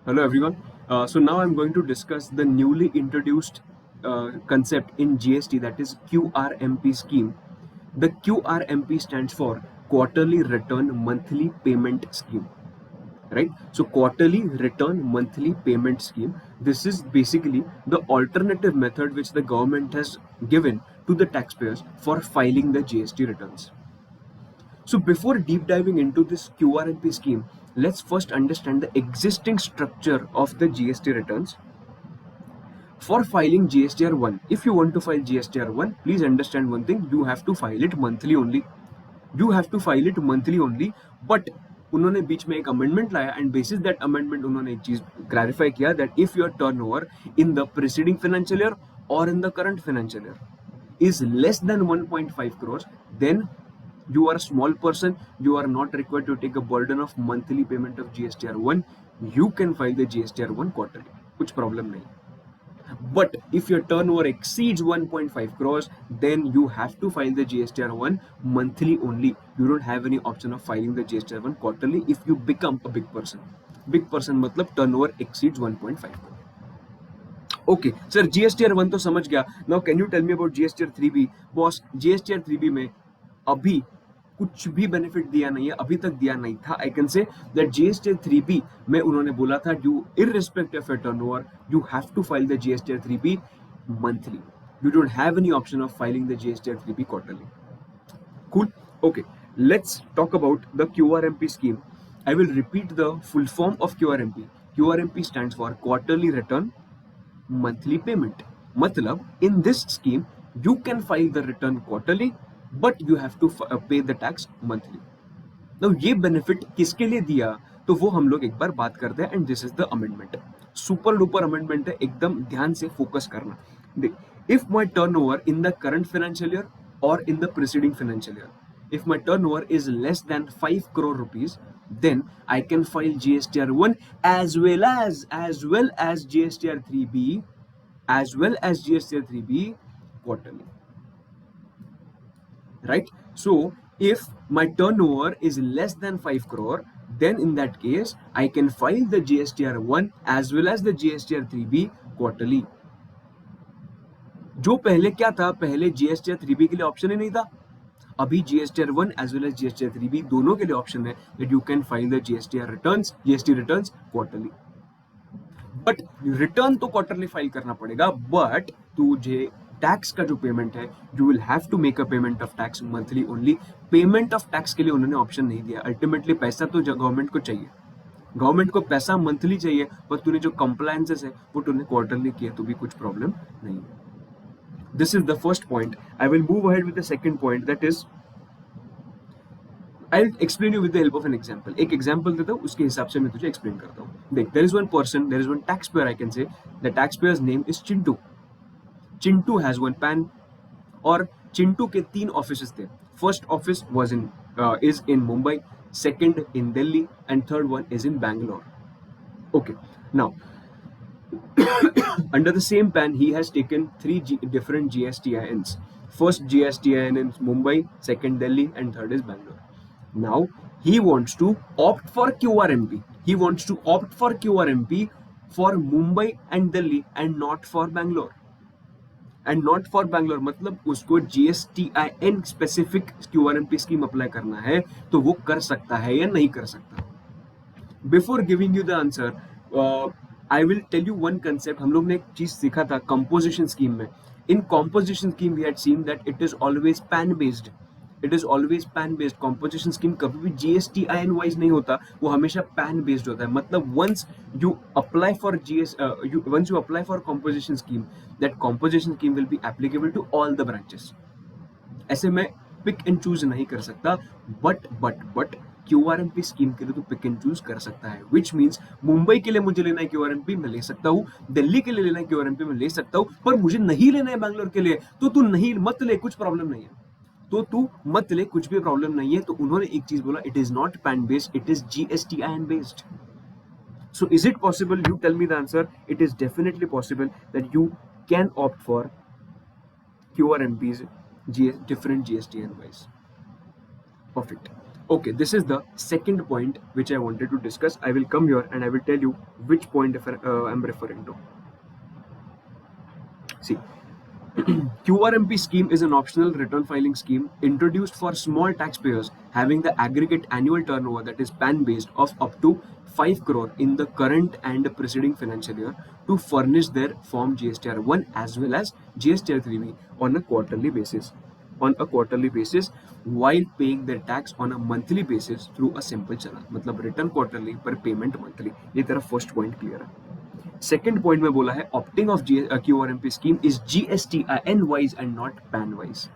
Hello everyone. So now I'm going to discuss the newly introduced concept in GST, that is QRMP scheme. The QRMP stands for Quarterly Return Monthly Payment Scheme, right? So quarterly return monthly payment scheme. This is basically the alternative method which the government has given to the taxpayers for filing the GST returns. So before deep diving into this QRMP scheme, let's first understand the existing structure of the GST returns. For filing GSTR1, if you want to file GSTR1, please understand one thing, you have to file it monthly only. You have to file it monthly only, but उन्होंने बीच में एक amendment लाया and bases that amendment उन्होंने एक चीज clarify किया that if your turnover in the preceding financial year और in the current financial year is less than 1.5 crores, then you are a small person, you are not required to take a burden of monthly payment of GSTR1. You can file the GSTR1 quarterly, कुछ problem नहीं. But if your turnover exceeds 1.5 crores, then you have to file the GSTR1 monthly only. You don't have any option of filing the GSTR1 quarterly if you become a big person. Big person मतलब turnover exceeds 1.5 crores. Okay, sir, GSTR1 तो समझ गया. Now can you tell me about GSTR3B? Boss, GSTR3B में अभी कुछ भी benefit दिया नहीं है, अभी तक दिया नहीं था. I can say that GSTR3B में उन्होंने बोला था you irrespective of your turnover you have to file the GSTR3B monthly. You don't have any option of filing the GSTR3B quarterly. Cool? Okay, let's talk about the QRMP scheme. I will repeat the full form of QRMP. QRMP stands for Quarterly Return Monthly Payment. मतलब in this scheme you can file the return quarterly but you have to pay the tax monthly. Now ये benefit किसके लिए दिया तो वो हम लोग एक बार बात करते हैं. And this is the amendment. Super duper amendment है, एकदम ध्यान से फोकस करना. देख, if my turn over in the current financial year और in the preceding financial year, if my turnover is less than 5 crore rupees, then I can file GSTR1 as well as GSTR3B quarterly, right? So if my turnover is less than 5 crore, then in that case I can file the GSTR1 as well as the GSTR3B quarterly. जो पहले क्या था, पहले GSTR3B के लिए option ही नहीं था. अभी GSTR1 as well as GSTR3B दोनों के लिए ऑप्शन है that you can file the GST returns quarterly. But return तो क्वार्टरली फाइल करना पड़ेगा, बट तुझे टैक्स का जो पेमेंट है you will have to make a payment of tax monthly only. Payment of tax के लिए उन्होंने ऑप्शन नहीं दिया. अल्टीमेटली पैसा तो गवर्नमेंट को चाहिए, गवर्नमेंट को पैसा मंथली चाहिए, पर तूने जो कंप्लायंसेस है वो तूने क्वार्टरली किया तो भी कुछ प्रॉब्लम नहीं है. This is the first point. I will move ahead with the second point, that is I'll explain you with the help of an example. एक example देता हूँ, उसके हिसाब से मैं तुझे explain करता हूँ. देख, there is one person, there is one taxpayer, I can say. The taxpayer's name is Chintu. Chintu has one PAN, और Chintu के 3 offices थे. First office is in Mumbai, second in Delhi, and third one is in Bangalore. Okay, now under the same PAN, he has taken 3 different GSTINs. First GSTIN is Mumbai, second Delhi, and third is Bangalore. Now he wants to opt for QRMP. He wants to opt for QRMP for Mumbai and Delhi and not for Bangalore. And not for Bangalore मतलब उसको GSTIN specific QRMP scheme apply करना है तो वो कर सकता है या नहीं कर सकता. Before giving you the answer, I will tell you one concept. हम लोग ने एक चीज सीखा था कंपोजिशन स्कीम में. In composition scheme we had seen that it is always PAN based. It is always PAN based. Composition scheme कभी भी GSTIN वाइज नहीं होता, वो हमेशा पैन बेस्ड होता है. मतलब once you apply for composition scheme, that composition scheme will be applicable to all the branches. ऐसे मैं पिक एंड चूज नहीं कर सकता, बट QRMP स्कीम के लिए तो पिक एंड चूज कर सकता है. विच मीन्स मुंबई के लिए मुझे लेना है QRMP, मैं ले सकता हूँ. दिल्ली के लिए लेना है QRMP, मैं ले सकता हूँ. पर मुझे नहीं लेना है बैंगलोर के लिए, तो तू नहीं मत ले, कुछ प्रॉब्लम नहीं है. तो तू मत ले, कुछ भी प्रॉब्लम नहीं है. तो उन्होंने एक चीज बोला, it is not pan based, it is GSTIN based. So is it possible? You tell me the answer. It is definitely possible that you can opt for QRMPs different GSTN wise. Perfect. Okay, this is the second point which I wanted to discuss. I will come here and I will tell you which point I'm referring to. See, QRMP scheme is an optional return filing scheme introduced for small taxpayers having the aggregate annual turnover, that is PAN based, of up to 5 crore in the current and preceding financial year to furnish their Form GSTR 1 as well as GSTR 3B on a quarterly basis. While paying their tax on a monthly basis through a simple channel. मतलब return quarterly पर payment monthly. ये तेरा first point clear है. Second point में बोला है opting of QRMP scheme is GSTIN wise and not PAN wise.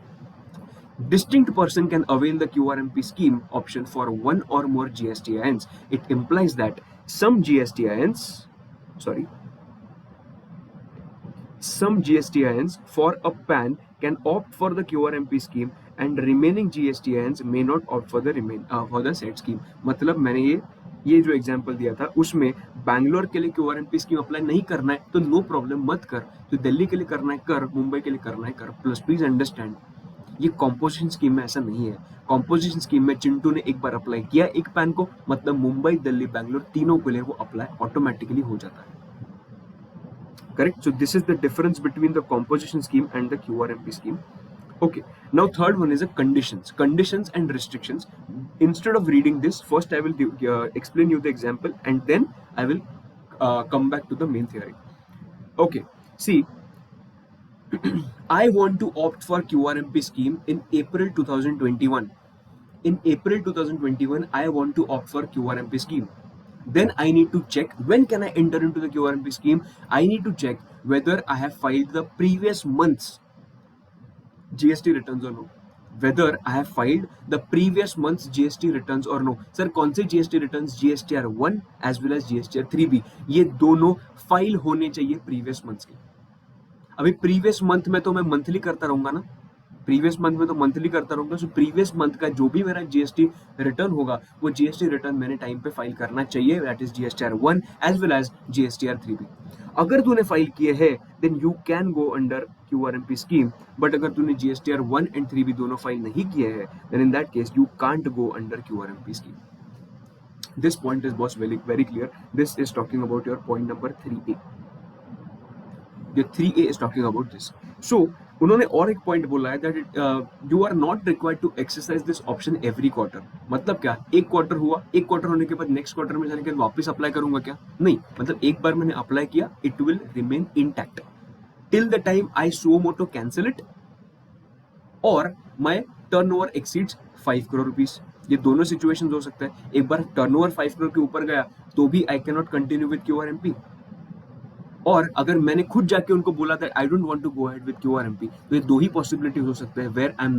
Distinct person can avail the QRMP scheme option for one or more GSTINs. It implies that some GSTINs for a PAN can opt for the QRMP scheme and remaining GSTINs may not opt for the said scheme. मतलब मैंने ये जो example दिया था उसमें बैंगलोर के लिए QRMP scheme apply नहीं करना है तो नो प्रॉब्लम, मत कर. तो दिल्ली के लिए करना है कर, मुंबई के लिए करना है कर. प्लस प्लीज अंडरस्टैंड, ये कॉम्पोजिशन स्कीम में ऐसा नहीं है. कॉम्पोजिशन स्कीम में चिंटू ने एक बार अप्लाई किया एक पैन को, मतलब मुंबई, दिल्ली, बैंगलोर तीनों के लिए वो अप्लाई ऑटोमेटिकली हो जाता है. Correct? So this is the difference between the composition scheme and the QRMP scheme. Okay, now third one is a conditions and restrictions. Instead of reading this, first I will explain you the example and then I will come back to the main theory. Okay, see, I want to opt for QRMP scheme in April 2021. In April 2021, I want to opt for QRMP scheme. Then I need to check when can I enter into the QRMP scheme. I need to check whether I have filed the previous month's GST returns or no. Whether I have filed the previous month's GST returns or no. Sir, कौन से GST returns? GSTR 1 as well as GSTR 3B. ये दोनों file होने चाहिए previous months के. अभी previous month में तो मैं मंथली करता रहूंगा ना, प्रीवियस मंथ में तो मंथली करता रहूंगा. सो प्रीवियस मंथ का जो भी मेरा जीएसटी रिटर्न होगा वो जीएसटी रिटर्न मैंने टाइम पे फाइल करना चाहिए. That is GSTR 1 as well as GSTR 3B. अगर तूने फाइल किए हैं then you can go under QRMP scheme. But अगर तूने जीएसटीआर 1 एंड 3B दोनों फाइल नहीं किए हैं then in that case you can't go under QRMP scheme. This point is boss very clear. This is talking about your point number 3A. The 3A is talking about this. So उन्होंने और एक point बोला है that you are not required to exercise this option every quarter. मतलब क्या, एक quarter हुआ, एक क्वार्टर होने के बाद नेक्स्ट क्वार्टर में जाने के बाद वापस अप्लाई करूंगा क्या? नहीं, मतलब एक बार मैंने अप्लाई किया it will remain intact till the time I suo motu cancel it और my turnover exceeds 5 crore rupees. ये दोनों सिचुएशंस हो सकता है. एक बार टर्नओवर 5 करोड़ के ऊपर गया तो भी I can not continue with QRMP. और अगर मैंने खुद जाके उनको बोला था I don't want to go ahead with QRMP, तो ये दो ही पॉसिबिलिटीज हो सकते हैं where I am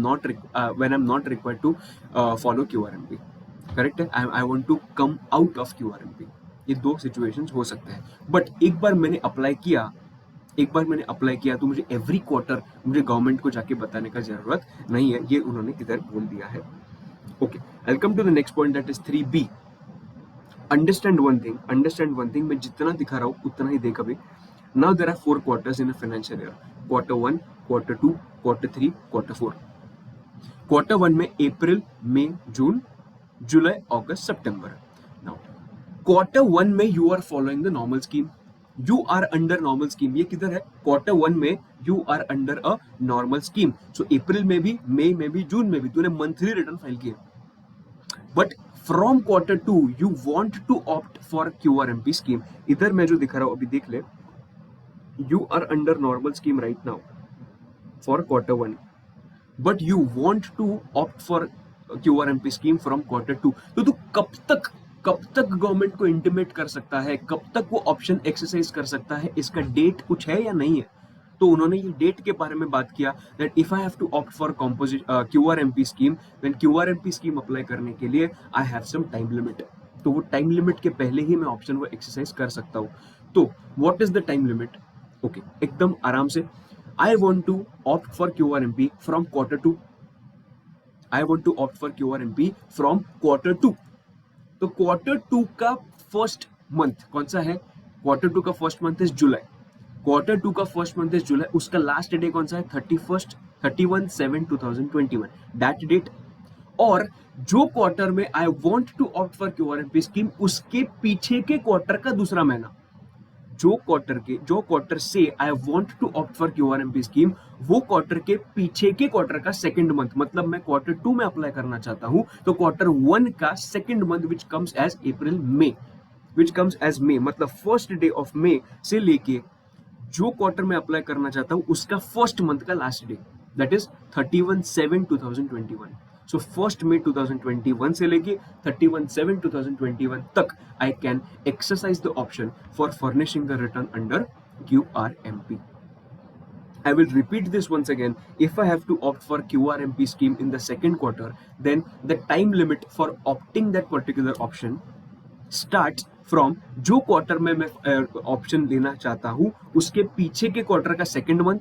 not required to follow QRMP. Correct है, I want to come out of QRMP. ये दो सिचुएशंस हो सकते हैं. बट एक बार मैंने अप्लाई किया तो मुझे एवरी क्वार्टर मुझे गवर्नमेंट को जाके बताने का जरूरत नहीं है. ये उन्होंने इधर बोल दिया है. Okay, I come to the next point that is 3B. Understand one thing, मैं जितना दिखा रहा हूँ उतना ही देख. अभी now there are 4 quarters in a financial year: quarter 1, quarter 2, quarter 3, quarter 4. quarter 1 में अप्रैल, मई, जून, जुलाई, अगस्त, सितंबर. now quarter 1 में you are following the normal scheme. You are under normal scheme. ये किधर है? quarter 1 में you are under a normal scheme. so अप्रैल में भी, मई में भी, जून में भी तूने मंथली रिटर्न फाइल किया. But from quarter 2 you want to opt for QRMP scheme. इधर मैं जो दिखा रहा हूँ अभी देख ले, you are under normal scheme right now for quarter 1 but you want to opt for QRMP scheme from quarter 2. तो तू कब तक गवर्नमेंट को इंटिमेट कर सकता है, कब तक वो ऑप्शन एक्सरसाइज कर सकता है? इसका डेट कुछ है या नहीं है? तो उन्होंने ये डेट के बारे में बात किया that if I have to opt for QRMP scheme, then QRMP scheme apply करने के लिए I have some time limit. तो वो टाइम लिमिट के पहले ही मैं ऑप्शन वो एक्सरसाइज कर सकता हूँ. तो what is the time limit? Okay, एकदम आराम से. I want to opt for QRMP from quarter 2. I want to opt for QRMP from quarter 2. तो quarter 2 का फर्स्ट मंथ कौन सा है? quarter 2 का first month is July. quarter 2 का फर्स्ट मंथ इज जुलाई. उसका लास्ट डे कौन सा है? 31/7/2021. दैट डेट और जो क्वार्टर में I want to opt for QRMP scheme उसके पीछे के क्वार्टर का दूसरा महीना, जो क्वार्टर से I want to opt for QRMP scheme वो क्वार्टर के पीछे के क्वार्टर का सेकंड मंथ, मतलब मैं क्वार्टर 2 में अप्लाई करना चाहता हूं तो क्वार्टर 1 का second month which comes as April May, which comes as May, मतलब फर्स्ट डे ऑफ मे से लेके जो क्वार्टर में अप्लाई करना चाहता हूं उसका फर्स्ट मंथ का last day, that is 31/7/2021। So first मे 2021 से लेके 31/7/2021 तक आई can exercise the option for furnishing the return under QRMP. I will repeat this once again. If I have to opt for QRMP scheme in the second quarter, then the time limit for opting that particular option start from जो quarter में मैं option लेना चाहता हूं उसके पीछे के quarter का सेकंड मंथ,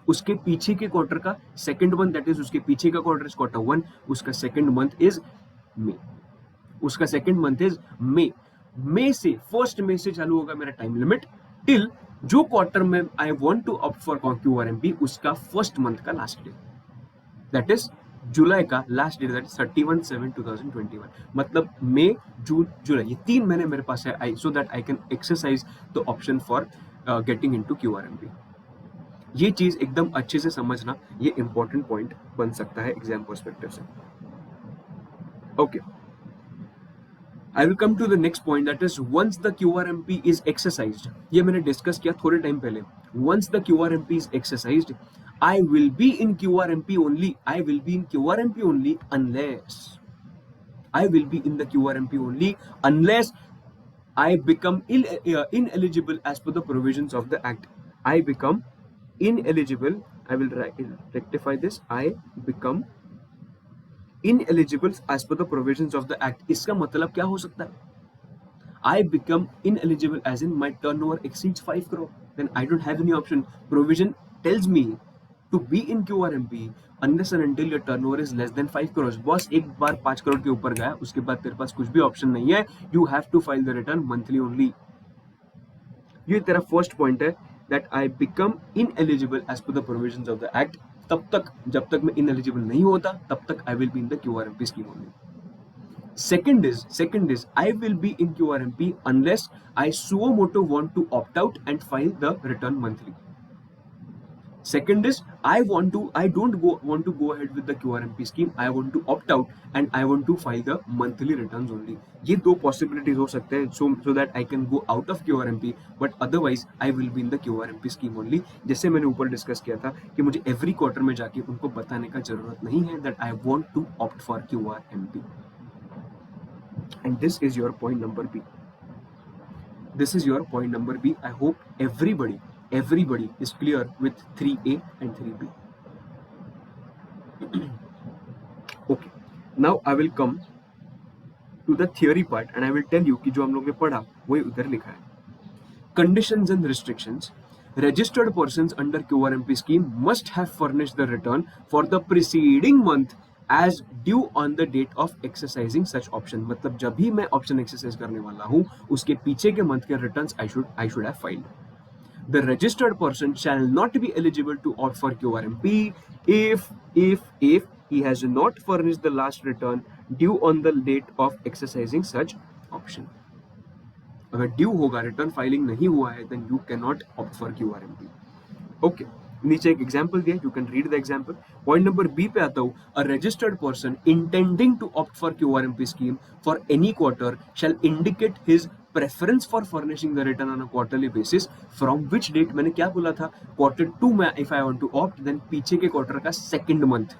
उसके पीछे के क्वार्टर का सेकंड मंथ, दैट इज उसके पीछे का क्वार्टर इज क्वार्टर 1, उसका सेकंड मंथ इज मे, उसका सेकंड मंथ इज मे से फर्स्ट मे से चालू होगा मेरा टाइम लिमिट टिल जो क्वार्टर में I want to opt for QRMP उसका फर्स्ट मंथ का लास्ट डे, दैट इज जुलाई का लास्ट डेट, दैट 31/7/2021। मतलब मई जून जुलाई ये 3 महीने मेरे पास है I, so that I can exercise the option for getting into QRMP। ये चीज एकदम अच्छे से समझना, ये इंपॉर्टेंट पॉइंट बन सकता है एग्जाम पर्सपेक्टिव से। Okay, I will come to the next point, that is once the QRMP is exercised. ये मैंने डिस्कस किया थोड़े टाइम पहले। Once the QRMP is exercised, I will be in QRMP only. I will be in QRMP only unless I will be in the QRMP only unless I become ineligible as per the provisions of the Act. I become ineligible. I will rectify this. I become ineligible as per the provisions of the Act. इसका मतलब क्या हो सकता है? I become ineligible as in my turnover exceeds 5 crore. Then I don't have any option. Provision tells me to be in QRMP unless and until your turnover is less than 5 crores. Boss एक बार 5 करोड़ के ऊपर गया उसके बाद तेरे पास कुछ भी option नहीं है, you have to file the return monthly only. ये तेरा फर्स्ट पॉइंट है, that I become ineligible as per the provisions of the act. तब तक जब तक मैं ineligible नहीं होता तब तक I will be in the QRMP scheme only. Second is I will be in QRMP unless I suo motu want to opt out and file the return monthly. Second is I don't want to go ahead with the QRMP scheme. I want to opt out and I want to file the monthly returns only. ये दो possibilities हो सकते हैं so that I can go out of QRMP, but otherwise I will be in the QRMP scheme only. जैसे मैंने ऊपर discuss किया था कि मुझे every quarter में जाके उनको बताने का जरूरत नहीं है that I want to opt for QRMP. And this is your point number B. This is your point number B. I hope everybody is clear with 3A and 3B. Okay, now I will come to the theory part and I will tell you कि जो हम लोग ने पढ़ा वही उधर लिखा है. Conditions and restrictions. Registered persons under QRMP scheme must have furnished the return for the preceding month as due on the date of exercising such option. मतलब जब भी मैं ऑप्शन एक्सरसाइज करने वाला हूँ उसके पीछे के मंथ के returns I should have filed. The registered person shall not be eligible to opt for QRMP if he has not furnished the last return due on the date of exercising such option. अगर due होगा, return filing नहीं हुआ है, then you cannot opt for QRMP. Okay. नीचे एक example दिया, you can read the example. Point number B पे आता हूँ. A registered person intending to opt for QRMP scheme for any quarter shall indicate his preference for furnishing the return on a quarterly basis from which date. मैंने क्या बोला था, quarter 2 में if I want to opt then पीछे के quarter का second month,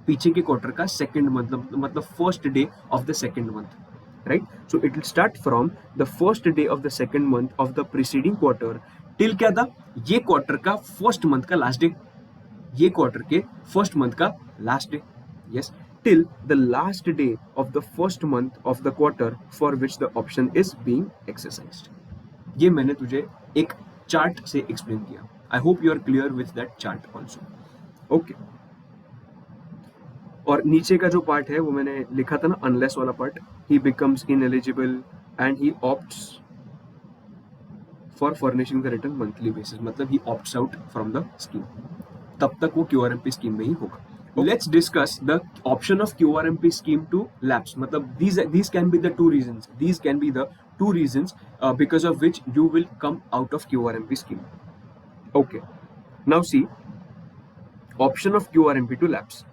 पीछे के क्वार्टर का सेकंड मंथ मतलब first day of the second month, right? So it will start from the first day of the second month of the preceding quarter till क्या था, ये क्वार्टर का first month का last day, ये quarter के first month का last day, yes, till the last day of the first month of the quarter for which the option is being exercised. ये मैंने तुझे एक चार्ट से एक्सप्लेन किया. I hope you are clear with that chart also. Okay. और नीचे का जो पार्ट है वो मैंने लिखा था ना, अनलेस वाला part, he becomes ineligible and he opts for furnishing the return monthly basis, मतलब he opts out from the scheme. तब तक वो QRMP स्कीम में ही होगा. Let's discuss the option of QRMP scheme to lapse. मतलब these can be the two reasons. These can be the two reasons because of which you will come out of QRMP scheme. Okay. Now see, option of QRMP to lapse.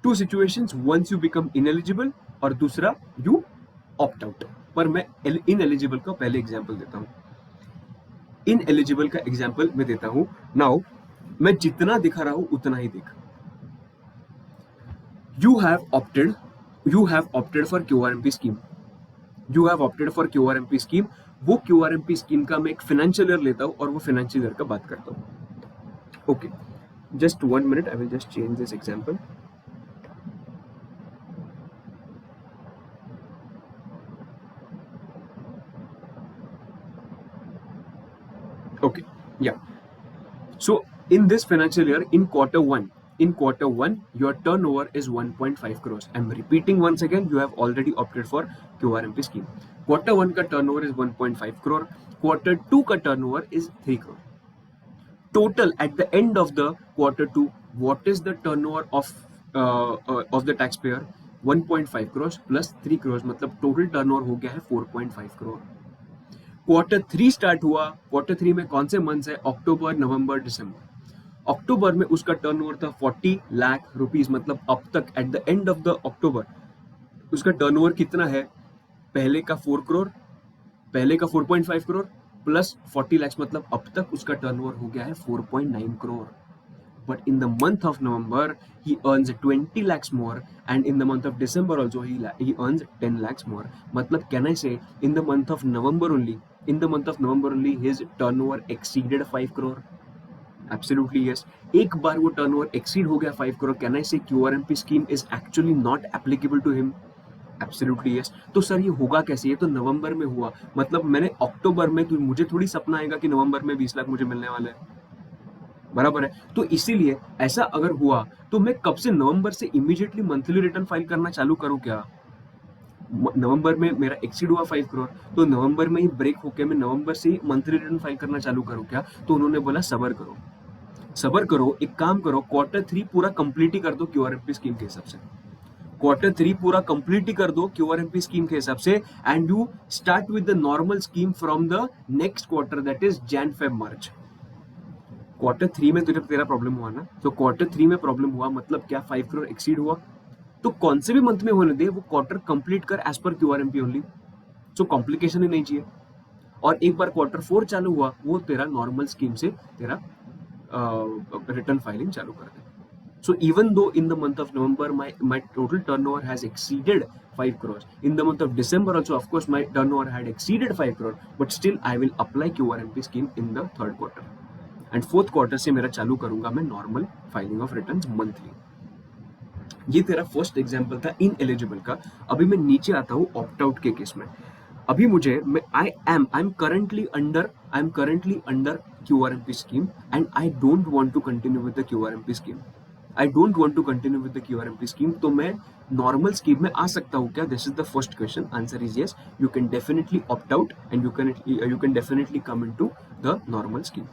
Two situations. Once you become ineligible और दूसरा you opt out. पर मैं ineligible का पहले example देता हूँ. Ineligible का example मैं देता हूँ. नाउ मैं जितना दिखा रहा हूँ उतना ही देख. You have opted for QRMP scheme. You have opted for QRMP scheme. वो QRMP scheme का मैं एक financial year लेता हूँ और वो financial year का बात करता हूँ. Okay, just 1 minute. I will just change this example. Okay, yeah. So in this financial year, in quarter one, your turnover is 1.5 crores. I'm repeating once again, you have already opted for QRMP scheme. Quarter one का turnover is 1.5 crore. Quarter two का turnover is 3 crore. Total at the end of the quarter two, what is the turnover of the taxpayer? 1.5 crores plus 3 crores, मतलब total turnover हो गया है 4.5 crore. Quarter three start हुआ. Quarter three में कौन से months है? अक्टूबर, नवंबर, दिसंबर. अक्टूबर में उसका टर्नओवर था 40 लाख रुपीस. मतलब अब तक eight the end of the October उसका टर्नओवर कितना है? पहले का 4 करोड़, पहले का 4.5 करोड़ प्लस 40 लाख, मतलब अब तक उसका टर्नओवर हो गया है 4.9 crore. But in the month of November, he earns 20 lakhs more, and in the month of December also he earns 10 lakhs more. मतलब can I say in the month of November only his turnover exceeded 5 crore? Absolutely yes. एक बार वो turnover exceed हो गया 5 crore, can I say QRMP scheme is actually not applicable to him? Absolutely yes. तो sir ये होगा कैसे? ये तो नवंबर में हुआ, मतलब मैंने अक्टूबर में, तो मुझे थोड़ी सपना आएगा कि नवंबर में 20 लाख मुझे मिलने वाले हैं. बराबर है. तो इसीलिए ऐसा अगर हुआ तो मैं कब से नवंबर से इमीडिएटली मंथली रिटर्न फाइल करना चालू करूं क्या? नवंबर में मेरा एक्सीड हुआ 5 करोड़, तो नवंबर में ही ब्रेक होके मैं नवंबर से ही मंथली रिटर्न फाइल करना चालू करूं क्या? तो उन्होंने बोला सबर करो, सबर करो, एक काम करो, क्वार्टर थ्री पूरा कंप्लीट ही कर दो QRMP स्कीम के हिसाब से. क्वार्टर थ्री पूरा कंप्लीट ही कर दो QRMP स्कीम के हिसाब से, and you start with the normal scheme from the next quarter, that is Jan Feb March. Quarter three में तुझे तेरा प्रॉब्लम हुआ ना, तो क्वार्टर थ्री में प्रॉब्लम हुआ मतलब क्या? 5 करोड़ एक्सीड हुआ, तो कौन से भी मंथ में होने दे, वो क्वार्टर कंप्लीट कर एज पर QRMP ओनली. सो कॉम्प्लिकेशन ही नहीं चाहिए. और एक बार क्वार्टर फोर चालू हुआ, वो तेरा नॉर्मल स्कीम से तेरा रिटर्न फाइलिंग चालू कर दे. So even though in the month of November my total turnover has exceeded 5 crores, in the month of December also of course my turnover had exceeded 5 crore, but still I will apply QRMP scheme in the third quarter. And fourth quarter से मेरा चालू करूंगा मैं normal filing of returns monthly. ये तेरा first example था ineligible का. अभी मैं नीचे आता हूँ ऑप्ट आउट के केस में. अभी मुझे I am currently under QRMP scheme and I don't want to continue with the QRMP scheme. तो मैं नॉर्मल स्कीम में आ सकता हूँ क्या? This is the first question. Answer is yes. You can definitely opt out and you can definitely come into the normal scheme.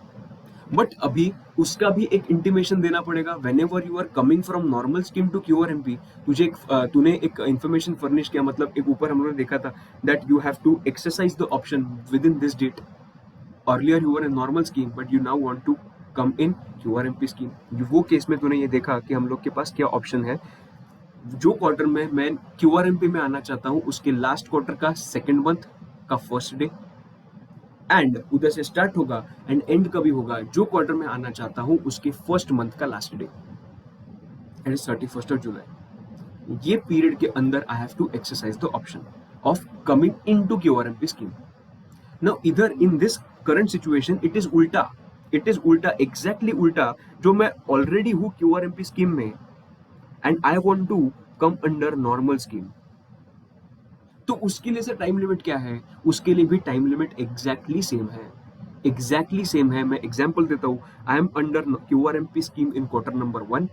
But अभी उसका भी एक इंटीमेशन देना पड़ेगा. Whenever you are coming from normal scheme to QRMP, तूने एक information furnish किया, मतलब एक ऊपर हम लोगों ने देखा था that you have to exercise the option within this date. Earlier you were in normal scheme but you now want to come in QRMP scheme. वो केस में तूने ये देखा कि हम लोग के पास क्या ऑप्शन है. जो क्वार्टर में मैं QRMP में आना चाहता हूँ उसके लास्ट क्वार्टर का सेकेंड मंथ का फर्स्ट डे, एंड उधर से स्टार्ट होगा एंड एंड कभी होगा जो क्वार्टर में आना चाहता हूं उसके फर्स्ट मंथ का last day, and 31st of July. ये पीरियड के अंदर I have to exercise the option of coming into QRMP scheme. Now इधर in this current situation it is उल्टा, एग्जैक्टली उल्टा. जो मैं ऑलरेडी हूं QRMP स्कीम में and I want to come under normal scheme, तो उसके लिए से टाइम लिमिट क्या है? उसके लिए भी टाइम लिमिट एग्जैक्टली सेम है. मैं एग्जांपल देता हूं. I am under QRMP scheme in quarter number 1.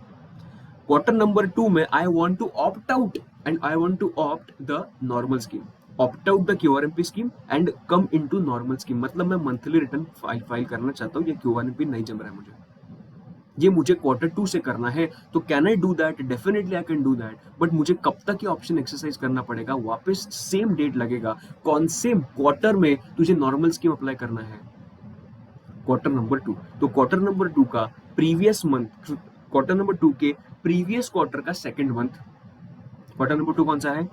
Quarter number 2 में I want to opt out and I want to opt the normal scheme, opt out the QRMP scheme and come into normal scheme. मतलब मैं monthly return file करना चाहता हूं. ये QRMP नहीं जम रहा है मुझे. ये मुझे Q2 से करना है, तो can I do that? Definitely I can do that, but मुझे कब तक ये ऑप्शन एक्सरसाइज करना पड़ेगा? वापस सेम डेट लगेगा। कौन से क्वार्टर में तुझे नॉर्मल स्कीम अप्लाई करना है? Q2। तो Q2 का प्रीवियस मंथ, Q2 के प्रीवियस क्वार्टर का सेकेंड मंथ, Q2 कौन सा है?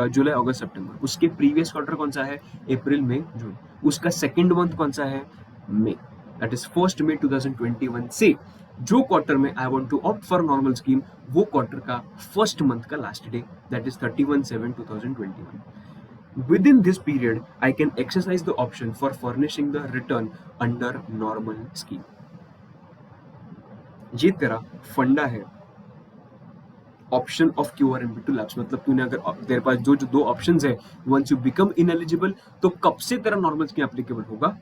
जुलाई अगस्त सितंबर। उसके प्रीवियस क्वार्टर कौन सा है? अप्रैल मई जून। उसका सेकेंड मंथ कौन सा है? मई। दैट इज 1 मई 2021 से जो क्वार्टर में I want to opt for normal scheme, वो क्वार्टर का फर्स्ट मंथ का last day, that is 31/7/2021। Within this period, I can exercise the option for furnishing the return under normal scheme. ये तेरा funda है option of QRMP to lapse. मतलब तूने अगर तेरे पास जो जो दो ऑप्शंस है, वंस यू बिकम इनएलिजिबल तो कब से तेरा नॉर्मल स्कीम एप्लीकेबल होगा,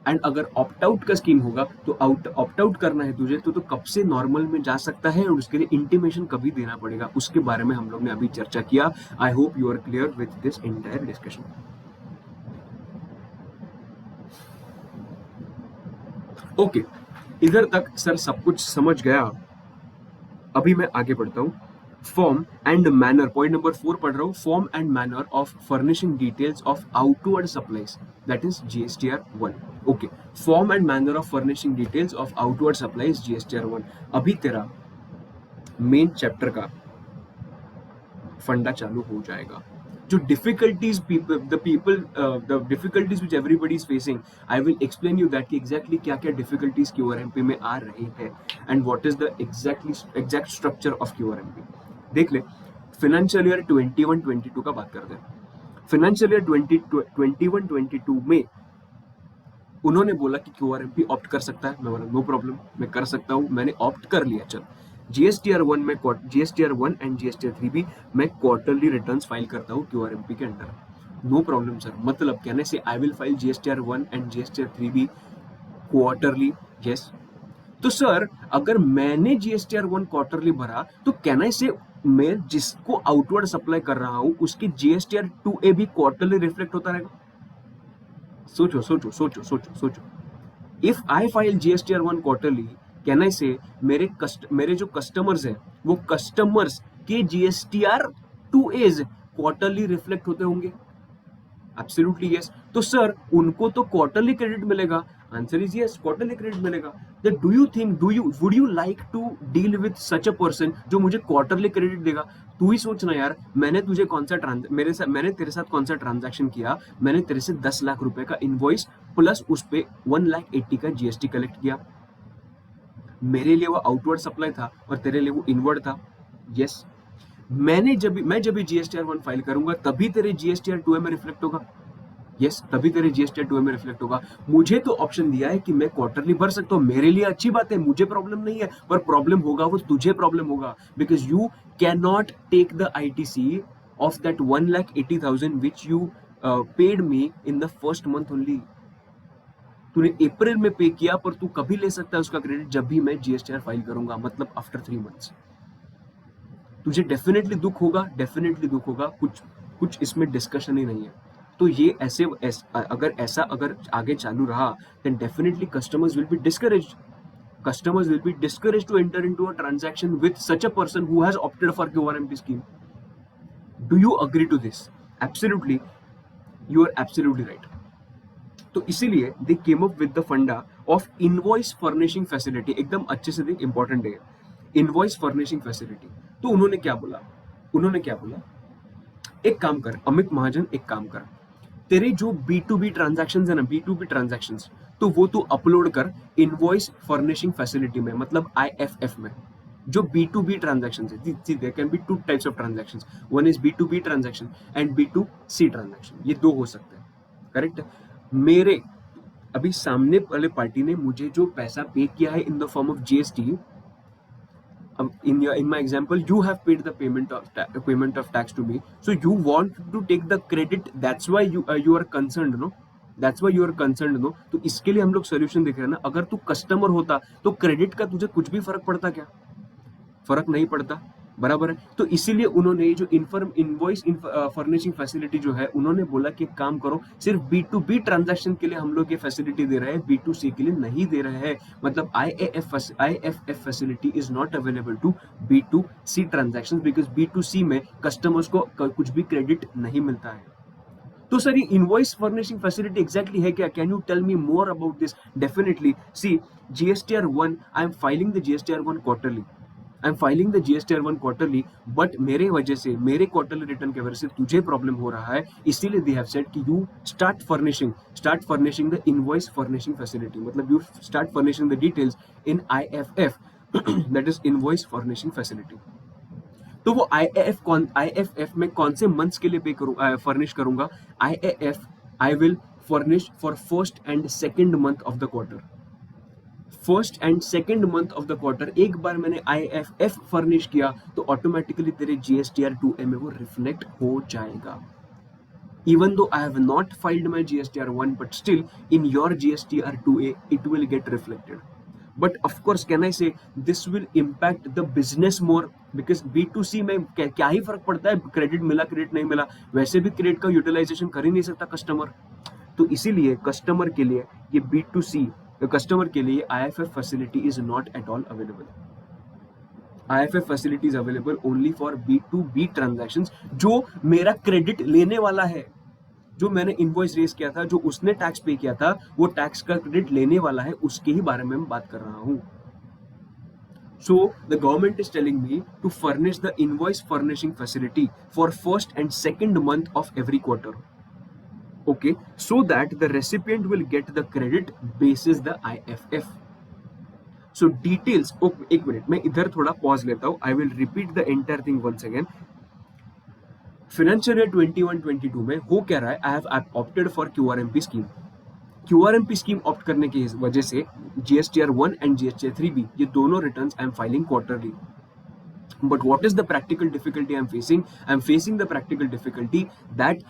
एंड अगर ऑप्ट आउट का स्कीम होगा तो ऑप्ट आउट करना है तुझे तो कब से नॉर्मल में जा सकता है, और उसके लिए इंटीमेशन कभी देना पड़ेगा, उसके बारे में हम लोग ने अभी चर्चा किया। I hope you are clear with this entire discussion. Okay, इधर तक सर सब कुछ समझ गया। अभी मैं आगे बढ़ता हूँ। Form and manner, point number 4 पढ़ रहा हूँ। Form and manner of furnishing details of outward supplies, that is GSTR 1। Okay, form and manner of furnishing details of outward supplies GSTR 1। अभी तेरा मेन चैप्टर का फंडा चालू हो जाएगा। जो difficulties the difficulties which everybody is facing, I will explain you that कि exactly क्या क्या डिफिकल्टीज QRMP में आ रही है, and what is the exact structure of QRMP। देख ले, फाइनेंशियल ईयर 21-22 का बात करते हैं। फाइनेंशियल ईयर 21-22 में उन्होंने बोला कि QRMP ऑप्ट कर सकता है। मैं बोला नो प्रॉब्लम, मैं कर सकता हूँ, मैंने ऑप्ट कर लिया। चल, GSTR 1 में, GSTR 1 एंड GSTR 3 भी मैं क्वार्टरली रिटर्न्स फाइल करता हूँ QRMP के अंडर। नो प्रॉब्लम सर, मतलब कहने से I will file GSTR 1 and GSTR 3 भी क्वार्टरली। यस, तो सर अगर मैंने GSTR 1 क्वार्टरली भरा तो कैन आई से मैं जिसको आउटवर्ड सप्लाई कर रहा हूँ उसकी GSTR 2A भी क्वार्टरली रिफ्लेक्ट होता रहेगा? सोचो सोचो सोचो सोचो सोचो। If I file GSTR 1 quarterly, can I से मेरे जो कस्टमर्स है वो कस्टमर्स के GSTR 2As क्वार्टरली रिफ्लेक्ट होते होंगे? Absolutely yes. तो सर उनको तो क्वार्टरली क्रेडिट मिलेगा। Answer is yes, quarterly credit मिलेगा। That do you think, would you like to deal with such a person जो मुझे क्वार्टरली क्रेडिट देगा? तू ही सोचना यार, मैंने तुझे कौन सा मैंने तेरे साथ कौन सा ट्रांजैक्शन किया? मैंने तेरे से 10 लाख रुपए का इनवॉइस प्लस उस पे 1,80,000 का GST कलेक्ट किया। मेरे लिए वो आउटवर्ड सप्लाई था और तेरे लिए वो इनवर्ड था। यस, मैं जब भी GSTR 1 फाइल करूंगा तभी तेरे GSTR 2A में रिफ्लेक्ट होगा। यस, तभी तेरे GSTR 2A में रिफ्लेक्ट होगा। मुझे तो ऑप्शन दिया है कि मैं क्वार्टरली भर सकता हूँ, मेरे लिए अच्छी बात है, मुझे प्रॉब्लम नहीं है, पर प्रॉब्लम होगा वो तुझे प्रॉब्लम होगा, because you can not take the ITC of that 1,80,000 which you paid me in the first month only. तूने अप्रैल में पे किया, पर तू कभी ले सकता है उसका क्रेडिट जब भी मैं GSTR फाइल करूंगा, मतलब आफ्टर 3 मंथ्स। तुझे डेफिनेटली दुख होगा, डेफिनेटली दुख होगा, कुछ इसमें डिस्कशन ही नहीं है। तो ये अगर आगे चालू रहा, then definitely customers will be discouraged. Customers will be discouraged to enter into a transaction with such a person who has opted for QRMP scheme. Do you agree to this? Absolutely, you are absolutely right. तो इसीलिए they came up with the funda of invoice furnishing facility। एकदम अच्छे से देख, important है invoice furnishing facility. तो उन्होंने क्या बोला, एक काम कर अमित महाजन, एक काम कर, तेरे जो B2B ट्रांजैक्शंस है ना, B2B ट्रांजैक्शंस, तो वो तू अपलोड कर इनवॉइस फर्निशिंग फैसिलिटी में, मतलब IFF में। जो B2B ट्रांजैक्शंस है, there can be two types of transactions, one is B2B transaction and B2C transaction, ये दो हो सकते हैं, करेक्ट। मेरे अभी सामने वाले पार्टी ने मुझे जो पैसा पे किया है इन the form of GST, in my example, you have paid the payment of tax to me, so you want to take the credit, that's why you are concerned, no? That's why you are concerned, no? तो इसके लिए हम लोग solution देख रहे हैं ना। अगर तू कस्टमर होता तो क्रेडिट का तुझे कुछ भी फर्क पड़ता क्या? फर्क नहीं पड़ता। बराबर है। तो इसीलिए उन्होंने ये जो इनवॉइस फर्निशिंग फैसिलिटी जो है, उन्होंने बोला कि एक काम करो, सिर्फ B2B ट्रांजैक्शन के लिए हम लोग ये फैसिलिटी दे रहे हैं, B2C के लिए नहीं दे रहे हैं। मतलब IFF facility is not available to B2C transaction, because B2C में कस्टमर्स को कुछ भी क्रेडिट नहीं मिलता है। तो सर ये इनवॉइस फर्निशिंग फैसिलिटी एग्जैक्टली है क्या? Can you tell me more about this? Definitely. See, GSTR1, I am filing the GSTR1 quarterly, I am filing the GSTR1 quarterly, but मेरे वजह से, मेरे क्वार्टरली रिटर्न की वजह से तुझे प्रॉब्लम हो रहा है, इसीलिए दे हैव सेड कि you start furnishing the invoice furnishing facility, मतलब you start furnishing the details in IFF, that is invoice furnishing facility. तो वो IFF में कौन से मंथ्स के लिए पे करूँ, फर्निश करूंगा? IAF, I will furnish for first and second month of the quarter. First and second month of the quarter एक बार मैंने IFF फर्निश किया तो ऑटोमेटिकली तेरे GSTR2A में वो रिफ्लेक्ट हो जाएगा। Even though I have not filed my GSTR1, but still in your GSTR2A it will get reflected. But of course, can I say this will impact the business more, because B2C में क्या ही फर्क पड़ता है, credit मिला credit नहीं मिला, वैसे भी क्रेडिट का यूटिलाइजेशन कर ही नहीं सकता कस्टमर। तो इसीलिए कस्टमर के लिए ये B2C, कस्टमर के लिए IFF facility is not at all available. IFF facility is available only for B2B transactions, जो मेरा क्रेडिट लेने वाला है, जो मैंने इनवॉइस रेज किया था, जो उसने टैक्स पे किया था, वो टैक्स का क्रेडिट लेने वाला है, उसके ही बारे में मैं बात कर रहा हूं। So the government is telling me to furnish the invoice furnishing facility for first and second month of every quarter. Okay, so that the recipient will get the credit basis the IFF. So details, okay, एक minute मैं इधर थोड़ा pause लेता हूं, I will repeat the entire thing once again. Financial year 21-22 में हो क्या रहा है, I have opted for QRMP scheme. QRMP scheme opt करने की वजह से GSTR1 एंड GSTR3B ये दोनों returns I am filing quarterly. But what is the practical difficulty I'm facing? I'm facing the practical difficulty that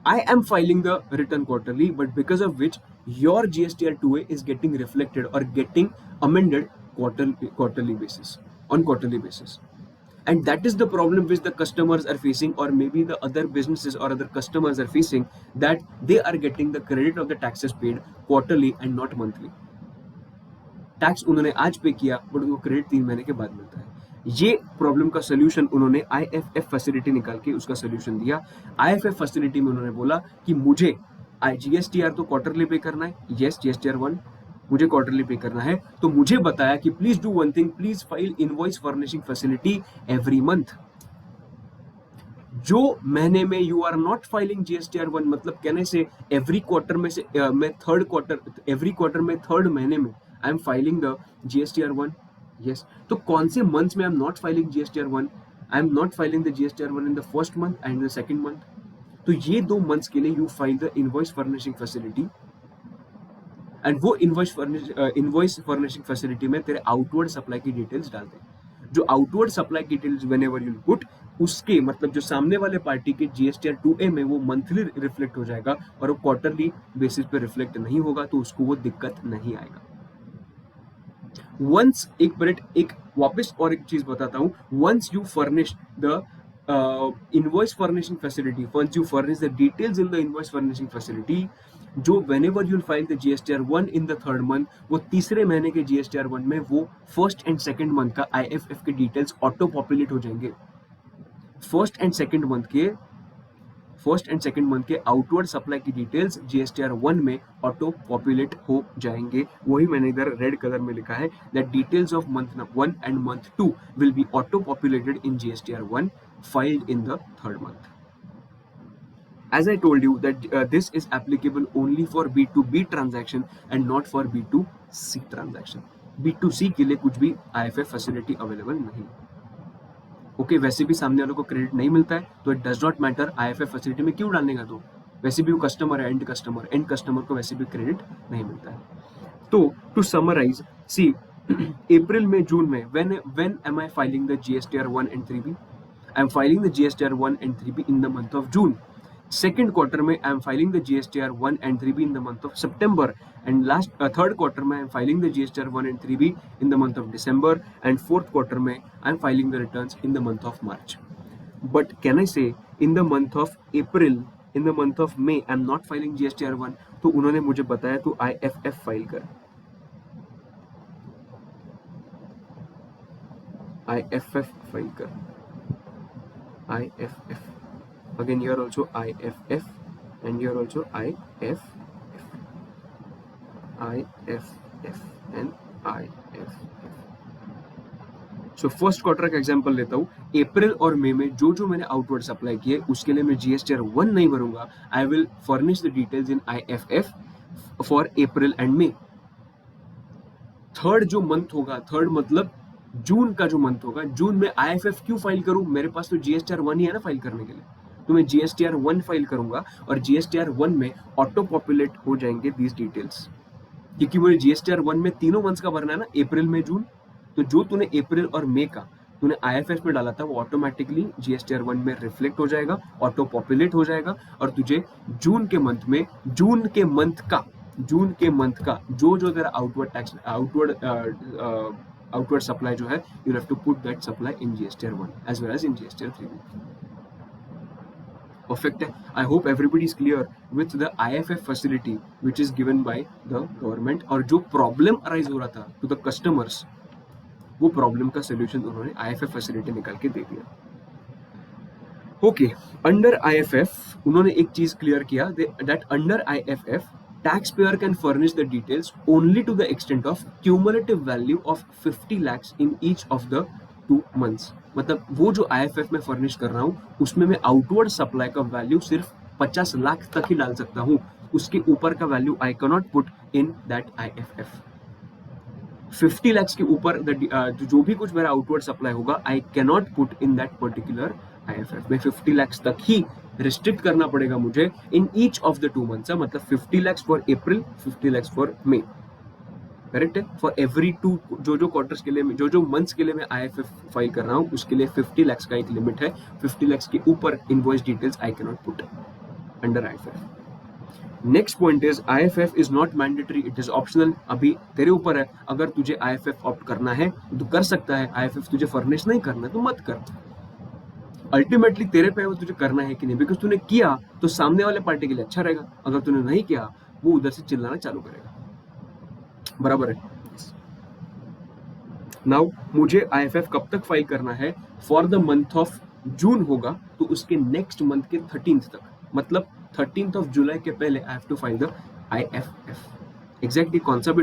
I am filing the return quarterly, but because of which your GSTR2A is getting reflected or getting amended quarterly basis, on quarterly basis. And that is the problem which the customers are facing, or maybe the other businesses or other customers are facing, that they are getting the credit of the taxes paid quarterly and not monthly. Tax उन्होंने आज पे किया, but उनको credit 3 महीने के बाद मिलता है। ये प्रॉब्लम का सोल्यूशन उन्होंने IFF फैसिलिटी निकाल के उसका सोल्यूशन दिया। IFF फैसिलिटी में उन्होंने बोला कि मुझे GSTR तो क्वार्टरली पे करना है, यस GSTR1 मुझे क्वार्टरली पे करना है, तो मुझे बताया कि please do one thing, please file invoice furnishing facility every month. जो महीने में you are not filing GSTR1, मतलब कहने से एवरी क्वार्टर में से मैं थर्ड क्वार्टर, एवरी क्वार्टर में थर्ड महीने में आई am filing the GSTR1। Yes, तो कौन से मंथ्स में आई am not filing GSTR1? I am not filing the GSTR1 in the first month and the second month. तो ये 2 मंथ्स के लिए you file the invoice furnishing facility, and वो invoice furnishing facility में तेरे आउटवर्ड सप्लाई की details डालते हैं। जो आउटवर्ड सप्लाई की डिटेल्स व्हेनेवर यू पुट, उसके मतलब जो सामने वाले पार्टी के GSTR2A में वो मंथली रिफ्लेक्ट हो जाएगा, और वो क्वार्टरली बेसिस पे रिफ्लेक्ट नहीं होगा, तो उसको वो दिक्कत नहीं आएगा। वंस, एक मिनट, एक वापस और एक चीज बताता हूं, once you furnish the invoice furnishing facility, once you furnish the details in the invoice furnishing facility, जो whenever you'll file the GSTR1 in the third month, वो तीसरे महीने के GSTR1 में वो फर्स्ट एंड सेकंड मंथ का IFF के details auto populate हो जाएंगे। फर्स्ट एंड सेकंड मंथ के आउटवर्ड सप्लाई की डिटेल्स GSTR1 में ऑटो पॉपुलेट हो जाएंगे। वही मैंने इधर रेड कलर में लिखा है, that details of month 1 and month 2 will be auto populated in GSTR1 filed in the third month. As I told you that this is applicable only for B2B transaction and not for B2C transaction. B2C के लिए कुछ भी IFF facility available नहीं। Okay, वैसे भी सामने वालों को क्रेडिट नहीं मिलता है, तो it does not matter IFF facility में क्यों डालने का, तो वैसे भी वो कस्टमर है, एंड कस्टमर को वैसे भी क्रेडिट नहीं मिलता है। तो टू समराइज, सी, अप्रैल में, जून में, when am I filing the GSTR1 and 3B? I am filing the GSTR1 and 3B in the month of June. Second quarter में I am filing the GSTR 1 and 3B in the month of September, and last third quarter में I am filing the GSTR 1 and 3B in the month of December, and fourth quarter में I am filing the returns in the month of March. But can I say in the month of April, in the month of May I am not filing GSTR 1? तो उन्होंने मुझे बताया तो IFF file कर, IFF file कर, IFF. Again here also IFF, and here also IFF, IFF and IFF. So first quarter का example लेता हूँ. अप्रैल और मई में जो जो मैंने आउटवर्ड सप्लाई किए उसके लिए मैं GSTR 1 नहीं भरूंगा. I will furnish the details in IFF for April and May. Third जो मंथ होगा, थर्ड मतलब जून का जो मंथ होगा, जून में IFF क्यों फाइल करूं? मेरे पास तो GSTR 1 ही है ना फाइल करने के लिए. तो मैं GSTR 1 फाइल करूंगा और GSTR 1 में ऑटो पॉपुलेट हो जाएंगे दीज डिटेल्स, क्योंकि मुझे GSTR 1 में तीनों मंथ्स का भरना है ना, अप्रैल मई जून. तो जो तूने अप्रैल और मई का तूने IFF में डाला था वो ऑटोमेटिकली GSTR 1 में रिफ्लेक्ट हो जाएगा, ऑटो पॉपुलेट हो जाएगा, और तुझे जून के मंथ में जून के मंथ का जो जो तेरा आउटवर्ड सप्लाई जो है, you have to put that supply in GSTR 1 as well as in GSTR 3. Perfect है. I hope everybody is clear with the IFF facility which is given by the government. और जो problem arise हो रहा था to the customers, वो problem का solution उन्होंने IFF facility निकाल के दे दिया. ओके, अंडर IFF उन्होंने एक चीज क्लियर किया, that under IFF tax payer can furnish the details only to the extent of cumulative value of 50 lakhs in each of the 2 months. मतलब वो जो IFF में फर्निश कर रहा हूँ उसमें मैं आउटवर्ड सप्लाई का वैल्यू सिर्फ 50 लाख तक ही डाल सकता हूँ. उसके ऊपर का value I can not put in that IFF. 50 lakhs के ऊपर जो भी कुछ मेरा आउटवर्ड सप्लाई होगा आई can not put in that particular IFF. में 50 lakhs तक ही रिस्ट्रिक्ट करना पड़ेगा मुझे in each of the 2 months. मतलब 50 lakhs for April, 50 lakhs for May. Correct है. फॉर एवरी 2 जो क्वार्टर्स के लिए, जो मंथ्स के लिए मैं IFF फाइल कर रहा हूँ उसके लिए 50 lakhs का एक लिमिट है. 50 lakhs के ऊपर invoice details I can not put under IFF. Next point is IFF is not mandatory, it is optional. अभी तेरे ऊपर है, अगर तुझे IFF ऑप्ट करना है तो कर सकता है. IFF तुझे फर्निश नहीं करना है तो मत कर. अल्टीमेटली तेरे पे वो तुझे करना है कि नहीं, बिकॉज तूने किया तो सामने वाले पार्टी के लिए अच्छा रहेगा. अगर तूने नहीं किया वो उधर से चिल्लाना चालू करेगा. बराबर है. नाउ मुझे IFF कब तक फाइल करना है? For the month of June होगा तो उसके नेक्स्ट मंथ के 13th तक, मतलब 13th ऑफ जुलाई के पहले I have to file the IFF. Exactly कौन सा भी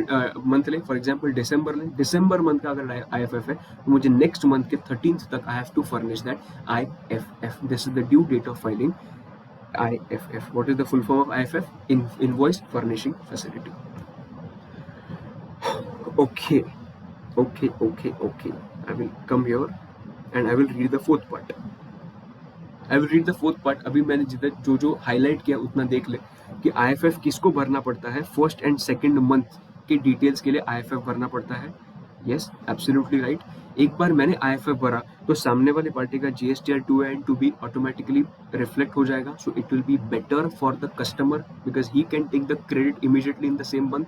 मंथ ले, फॉर एग्जांपल दिसंबर ले, दिसंबर मंथ का अगर IFF है तो मुझे नेक्स्ट मंथ के 13th तक I have to furnish that IFF. This is the due date of filing IFF. What is the full form of IFF? Invoice furnishing facility. Okay. I will come here and I will read the fourth part. अभी मैंने जितना जो highlight किया उतना देख ले कि IFF किसको भरना पड़ता है. फर्स्ट एंड सेकंड मंथ के डिटेल्स के लिए IFF भरना पड़ता है. Yes, absolutely right. एक बार मैंने IFF भरा तो सामने वाले पार्टी का GSTR 2 and 2B automatically reflect हो जाएगा. So it will be better for the customer because he can take the credit immediately in the same month.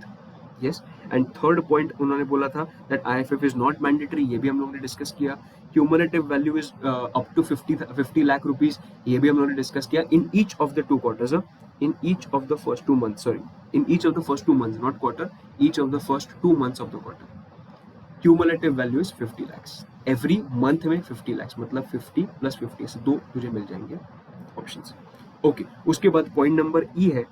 Yes. And third point उन्होंने बोला था that IFF is not mandatory, ये भी हम लोगों ने डिस्कस किया. Cumulative value is up to 50 lakh rupees, ये भी हम लोगों ने डिस्कस किया. In each of the 2 quarters, in each of the first 2 months, in each of the first 2 months, not quarter, each of the first 2 months of the quarter, cumulative value is 50 lakhs. every month में 50 lakhs, मतलब 50 plus 50 से 2 तुझे मिल जाएंगे options. Okay, उसके बाद point number ई है.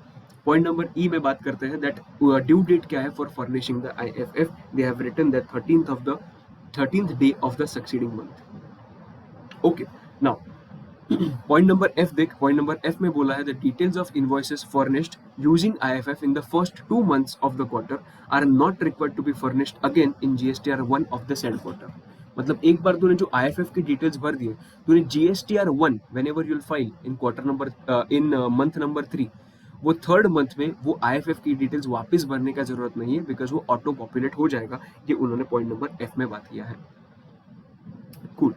Point number ई में बात करते हैं दैट ड्यू डेट क्या है for furnishing the IFF. They have written that 13th day of the succeeding month. Okay, now point number F देख. पॉइंट नंबर एफ में बोला है the details of invoices furnished using IFF in the first 2 months of the quarter are not required to be furnished again in GSTR 1 of the said quarter. मतलब एक बार तूने जो IFF की details भर दिए, तूने GSTR 1 whenever you'll file in quarter number in month number 3, वो third month में वो IFF की डिटेल्स वापस भरने का जरूरत नहीं है बिकॉज वो ऑटो पॉपुलेट हो जाएगा. ये उन्होंने पॉइंट नंबर एफ में बात किया है. कूल.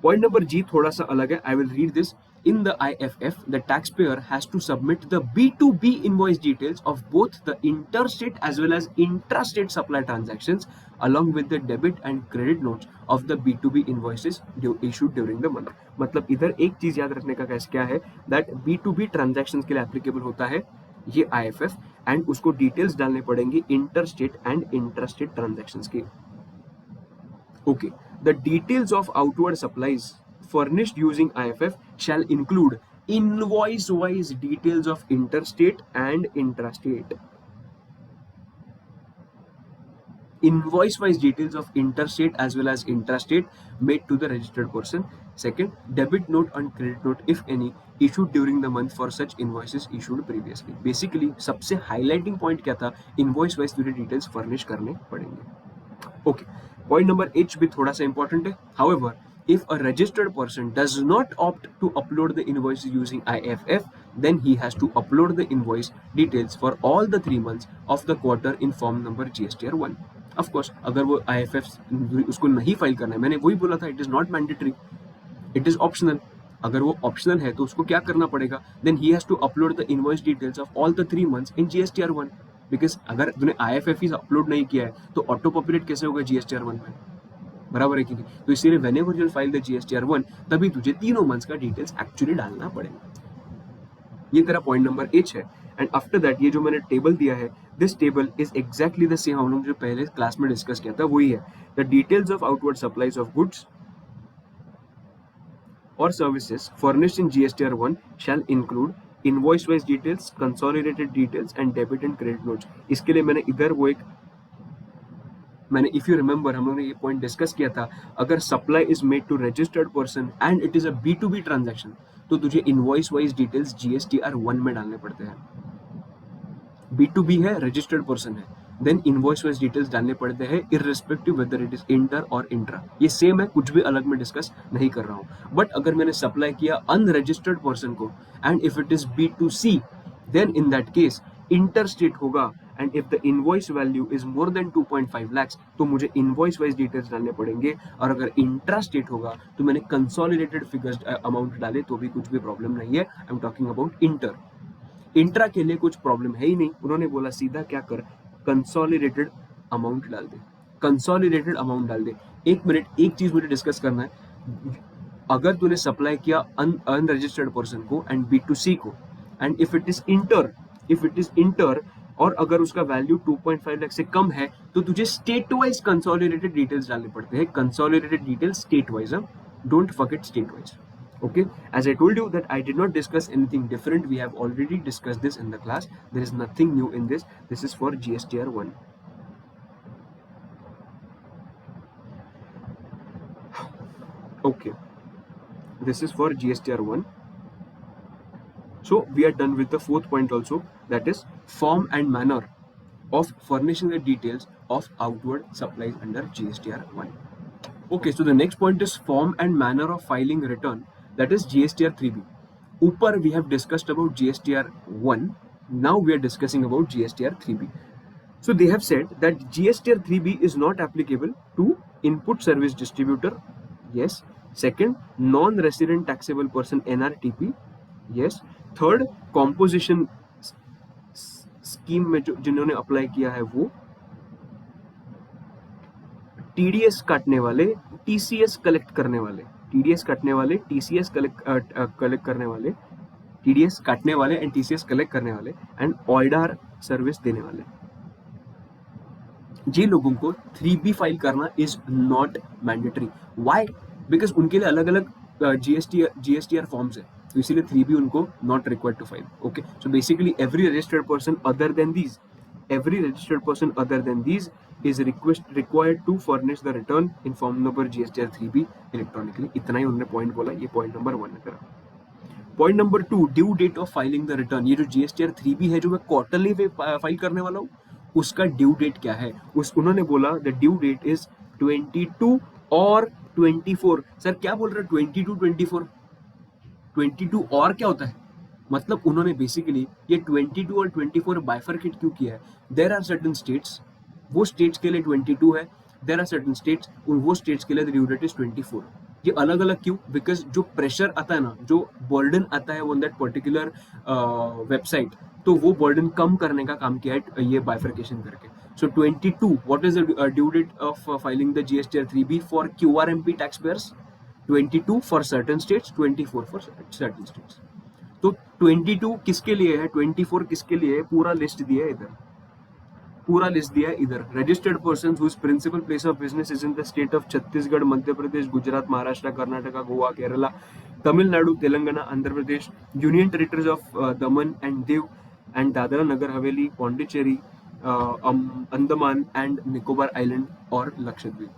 पॉइंट नंबर जी थोड़ा सा अलग है. I will read this. In the IFF, the taxpayer has to submit the B2B invoice details of both the interstate as well as intrastate supply transactions along with the debit and credit notes of the B2B invoices issued during the month. मतलब इधर एक चीज याद रखने का क्या है, that B2B transactions के लिए applicable होता है ये IFF एंड उसको डिटेल्स डालने पड़ेंगे इंटरस्टेट एंड इंट्रास्टेट ट्रांजैक्शंस के. Okay, the details of outward supplies furnished using IFF shall include invoice-wise details of interstate and intrastate. Invoice-wise details of interstate as well as intrastate made to the registered person. Second, debit note and credit note, if any, issued during the month for such invoices issued previously. Basically, सबसे highlighting point क्या था? Invoice-wise तुझे details furnish करने पड़ेंगे. Okay. Point number H भी थोड़ा सा important है. However, if a registered person does not opt to upload the invoices using IFF, then he has to upload the invoice details for all the 3 months of the quarter in form number GSTR 1. Of course, अगर वो IFF उसको नहीं file करना है, मैंने वही बोला था, it is not mandatory, it is optional. अगर वो ऑप्शनल है तो उसको क्या करना पड़ेगा? Then he has to upload the invoice details of all the 3 months in GSTR 1. Because अगर तूने IFF अपलोड नहीं किया है तो ऑटो पॉपुलेट कैसे होगा GSTR 1 में? बराबर है कि नहीं? तो इसीलिए whenever you file the GSTR 1 तभी तुझे तीनों मंथ्स का डिटेल्स एक्चुअली डालना पड़ेगा. ये तेरा पॉइंट नंबर H है. एंड आफ्टर दैट ये जो मैंने टेबल दिया है, this table is exactly the same हम लोग जो पहले क्लास में डिस्कस किया था वही है. The details of outward supplies of goods or services furnished in GSTR 1 shall include invoice wise details, consolidated details and debit and credit notes. इसके लिए मैंने इधर वो एक if you remember हम लोगों ने ये पॉइंट डिस्कस किया था, अगर supply is made to registered person and it is a B2B transaction तो तुझे इनवॉइस वाइज डिटेल्स GSTR 1 में डालने पड़ते हैं. B2B है, रजिस्टर्ड पर्सन है, देन इनवॉइस वाइज डिटेल्स डालने पड़ते हैं irrespective whether it is inter और इंट्रा. ये सेम है, कुछ भी अलग में डिस्कस नहीं कर रहा हूँ. बट अगर मैंने सप्लाई किया अनरजिस्टर्ड पर्सन को and if it is B2C then in that case interstate होगा and if the invoice value is more than 2.5 lakhs तो मुझे इनवॉइस वाइज डिटेल्स डालने पड़ेंगे. और अगर इंट्रास्टेट होगा तो मैंने कंसोलिडेटेड फिगर्स अमाउंट डाले तो भी कुछ भी प्रॉब्लम नहीं है. I am talking about inter. Intra के लिए कुछ प्रॉब्लम है ही नहीं. उन्होंने बोला सीधा क्या कर, कंसोलिडेटेड अमाउंट डाल दे, कंसोलिडेटेड अमाउंट डाल दे. एक मिनट, एक चीज मुझे डिस्कस करना है. अगर तूने सप्लाई किया अनरजिस्टर्ड पर्सन को एंड B2C को and if it is inter और अगर उसका वैल्यू 2.5 लाख से कम है तो तुझे स्टेट वाइज कंसोलिडेटेड डिटेल्स डालने पड़ते हैं. Consolidated details state wise, don't forget state wise. Okay, as I told you that I did not discuss anything different. We have already discussed this in the class. There is nothing new in this. This is for GSTR 1. Okay, this is for GSTR 1. So we are done with the fourth point also, that is form and manner of furnishing the details of outward supplies under GSTR 1. Okay, so the next point is form and manner of filing return. That is GSTR 3B. Upar we have discussed about GSTR 1. Now we are discussing about GSTR 3B. So they have said that GSTR 3B is not applicable to input service distributor. Yes. Second, non-resident taxable person NRTP. Yes. Third, composition scheme में जिन्होंने apply किया है वो, TDS काटने वाले, TCS collect करने वाले, TDS काटने वाले, TCS कलेक्ट करने वाले, TDS काटने वाले एंड TCS कलेक्ट करने वाले एंड ऑयडार सर्विस देने वाले. जी लोगों को 3B फाइल करना is not mandatory. Why? Because उनके लिए अलग अलग GSTR फॉर्म्स है, तो इसीलिए 3B उनको not required to file. Okay, so basically every registered person other than these is required to furnish the return in form number GSTR 3B electronically. इतना ही उन्होंने पॉइंट बोला. ये पॉइंट नंबर 1 है तेरा. Point number 2, due date of filing the return. ये जो GSTR 3B है जो मैं क्वार्टरली फाइल करने वाला हूँ, उसका ड्यू डेट क्या है? उन्होंने बोला द ड्यू डेट इज 22 और 24. सर क्या बोल रहे हैं 22 24? 22 और क्या होता है? मतलब उन्होंने बेसिकली ये 22 और 24 बाइफरकेट क्यों किया है? देयर आर सर्टेन स्टेट्स, वो स्टेट्स के लिए 22 है. देयर आर सर्टेन स्टेट्स, वो स्टेट्स के लिए द ड्यू डेट इज 24. ये अलग अलग क्यों? बिकॉज जो प्रेशर आता है ना, जो बर्डन आता है ऑन दैट पर्टिकुलर वेबसाइट, तो वो बर्डन कम करने का काम किया है ये बाइफर्केशन करके. So 22, what is the due date of filing the GSTR 3B for QRMP tax payers? 22 for certain states, 24 for certain states. तो 22 किसके लिए है, 24 किसके लिए है, पूरा लिस्ट दिया है इधर, पूरा लिस्ट दिया है इधर. Registered person whose principal place of business is in the state of Chhattisgarh, Madhya Pradesh, Gujarat, Maharashtra, Karnataka, Goa, Kerala, Tamil Nadu, Telangana, Andhra Pradesh, union territories of Daman and Diu and Dadra Nagar Haveli, Pondicherry, Andaman and Nicobar island और लक्षद्वीप.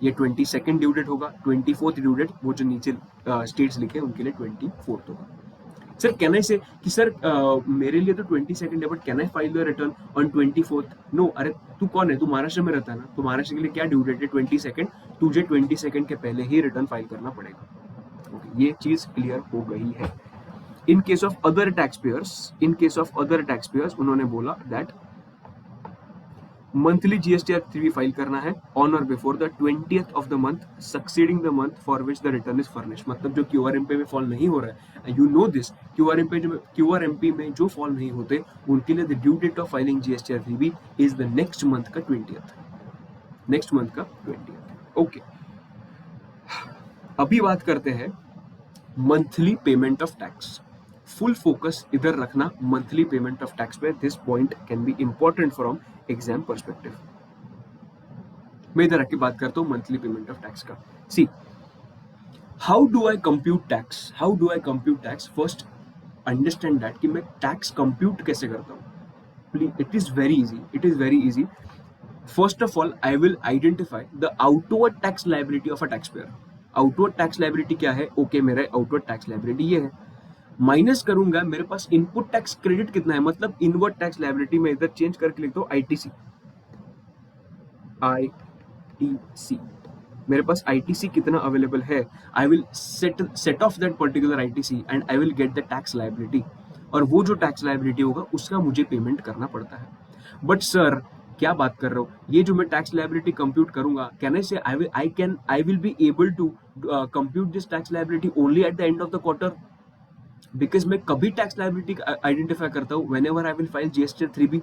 ये 22nd ड्यू डेट होगा. 24th ड्यू डेट वो जो नीचे स्टेट्स लिखे उनके लिए 24th होगा. सर कैन आई से कि सर मेरे लिए तो 22nd है, but can I file the return on 24th? No. अरे तू कौन है, तू महाराष्ट्र में रहता है ना, तो महाराष्ट्र के लिए क्या ड्यू डेट है 22nd, तुझे 22nd के पहले ही रिटर्न फाइल करना पड़ेगा. ओके, ये चीज क्लियर हो गई है. In case of other tax payers, उन्होंने बोला that monthly GSTR 3B file करना है on or before the 20th of the month succeeding the month for which the return is furnished. मतलब जो QRMP में फॉल नहीं हो रहा है, यू नो दिस, QRMP में जो फॉल नहीं होते उनके लिए the due date of filing GSTR 3B is the next month का 20th. ओके, अभी बात करते हैं monthly payment of tax. Full focus इधर रखना मंथली पेमेंट ऑफ टैक्स पे. This point can be important from exam perspective. मैं इधर रख के बात करता हूं मंथली पेमेंट ऑफ टैक्स का. See, how do I compute tax? First understand that कि मैं टैक्स कंप्यूट कैसे करता हूं. It is very easy. First of all I will identify the outward tax liability of a tax payer. Outward tax liability क्या है? Okay, मेरा outward tax liability ये है. माइनस करूंगा मेरे पास इनपुट टैक्स क्रेडिट कितना है, मतलब इनवर्ड टैक्स लायबिलिटी में इधर चेंज करके लिखता हूं ITC. मेरे पास ITC कितना अवेलेबल है, I will set of that particular ITC and I will get the tax liability. और वो जो टैक्स लायबिलिटी होगा उसका मुझे पेमेंट करना पड़ता है. बट सर क्या बात कर रहे हो, ये जो मैं टैक्स लायबिलिटी कंप्यूट करूंगा, can I say I will be able to compute this tax liability only at the end of the quarter? Because मैं कभी टैक्स लायबिलिटी आइडेंटिफाई करता हूं whenever I will file GSTR 3B.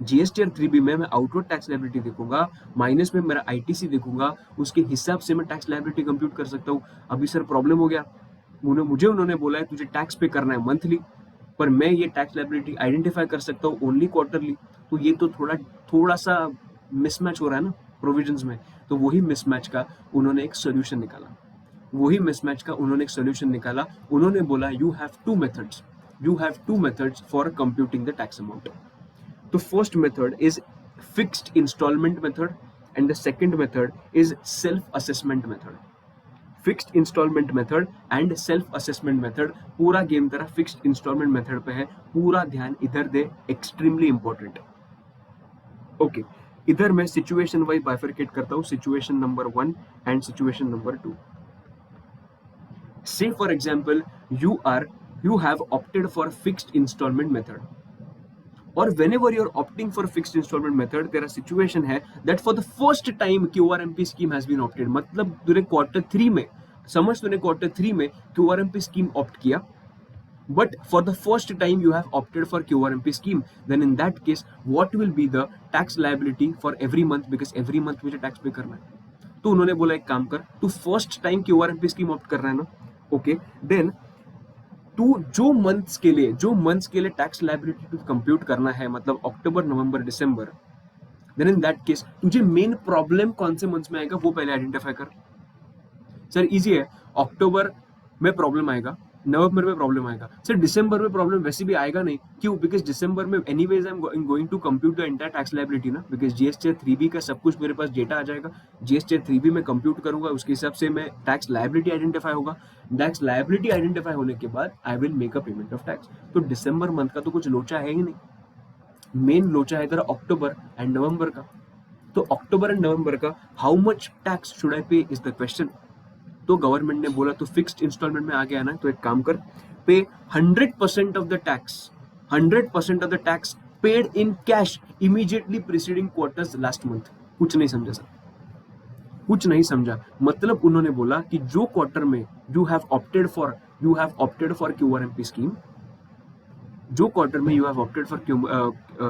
GSTR 3B में मैं outward tax liability देखूंगा, minus में मेरा ITC देखूंगा, उसके हिसाब से मैं टैक्स लायबिलिटी कंप्यूट कर सकता हूं. अभी सर प्रॉब्लम हो गया, उन्होंने बोला है तुझे टैक्स पे करना है मंथली, पर मैं ये टैक्स लायबिलिटी आइडेंटिफाई कर सकता हूँ ओनली क्वार्टरली. तो ये तो थोड़ा सा मिसमैच हो रहा है ना प्रोविजंस में. तो वही मिसमैच का उन्होंने एक सोल्यूशन निकाला. उन्होंने बोला you have two methods for computing the tax amount. तो first method is fixed instalment method and the second method is self assessment method. Fixed instalment method and self assessment method. पूरा game तेरा fixed instalment method पे है, पूरा ध्यान इधर दे, extremely important. Okay, इधर मैं सिचुएशन वाइज बाइफरकेट करता हूं, situation number 1 and situation number 2. Say for example, you have opted for fixed installment method, or whenever you're opting for fixed installment method, there a situation है that for the first time QRMP scheme has been opted. मतलब तूने Q3 में, समझ तूने Q3 में QRMP scheme opt किया, but for the first time you have opted for QRMP scheme, then in that case what will be the tax liability for every month, because every month मुझे tax पे करना है. तो उन्होंने बोला एक काम कर, तू first time QRMP scheme opt कर रहा है ना, ओके, देन तू जो मंथ्स के लिए टैक्स लायबिलिटी टू कंप्यूट करना है, मतलब अक्टूबर, नवंबर, दिसंबर, देन इन दैट केस तुझे मेन प्रॉब्लम कौन से मंथ्स में आएगा वो पहले आइडेंटिफाई कर. सर इजी है, अक्टूबर में प्रॉब्लम आएगा, नवंबर में प्रॉब्लम आएगा. सर दिसंबर में प्रॉब्लम वैसे भी आएगा नहीं, क्यों? बिकॉज दिसंबर में anyways I am going to compute the entire tax liability ना, बिकॉज GSTR 3B का सब कुछ मेरे पास डेटा आ जाएगा. GSTR 3B में कंप्यूट करूंगा, उसके हिसाब से मैं टैक्स लायबिलिटी आइडेंटिफाई होगा. टैक्स लायबिलिटी आइडेंटिफाई होने के बाद I will make a payment of tax. तो दिसंबर मंथ का तो कुछ लोचा है ही नहीं, मेन लोचा है तेरा अक्टूबर एंड नवंबर का. तो अक्टूबर एंड नवंबर का how much tax should I पे इज द क्वेश्चन. तो गवर्नमेंट ने बोला तो फिक्स्ड इंस्टॉलमेंट में आ गया ना, तो एक काम कर, पे 100% ऑफ the tax paid in cash immediately preceding quarters last month. कुछ नहीं समझा सर, कुछ नहीं समझा। मतलब उन्होंने बोला कि जो क्वार्टर में you have opted for QRMP scheme, जो क्वार्टर में you have opted for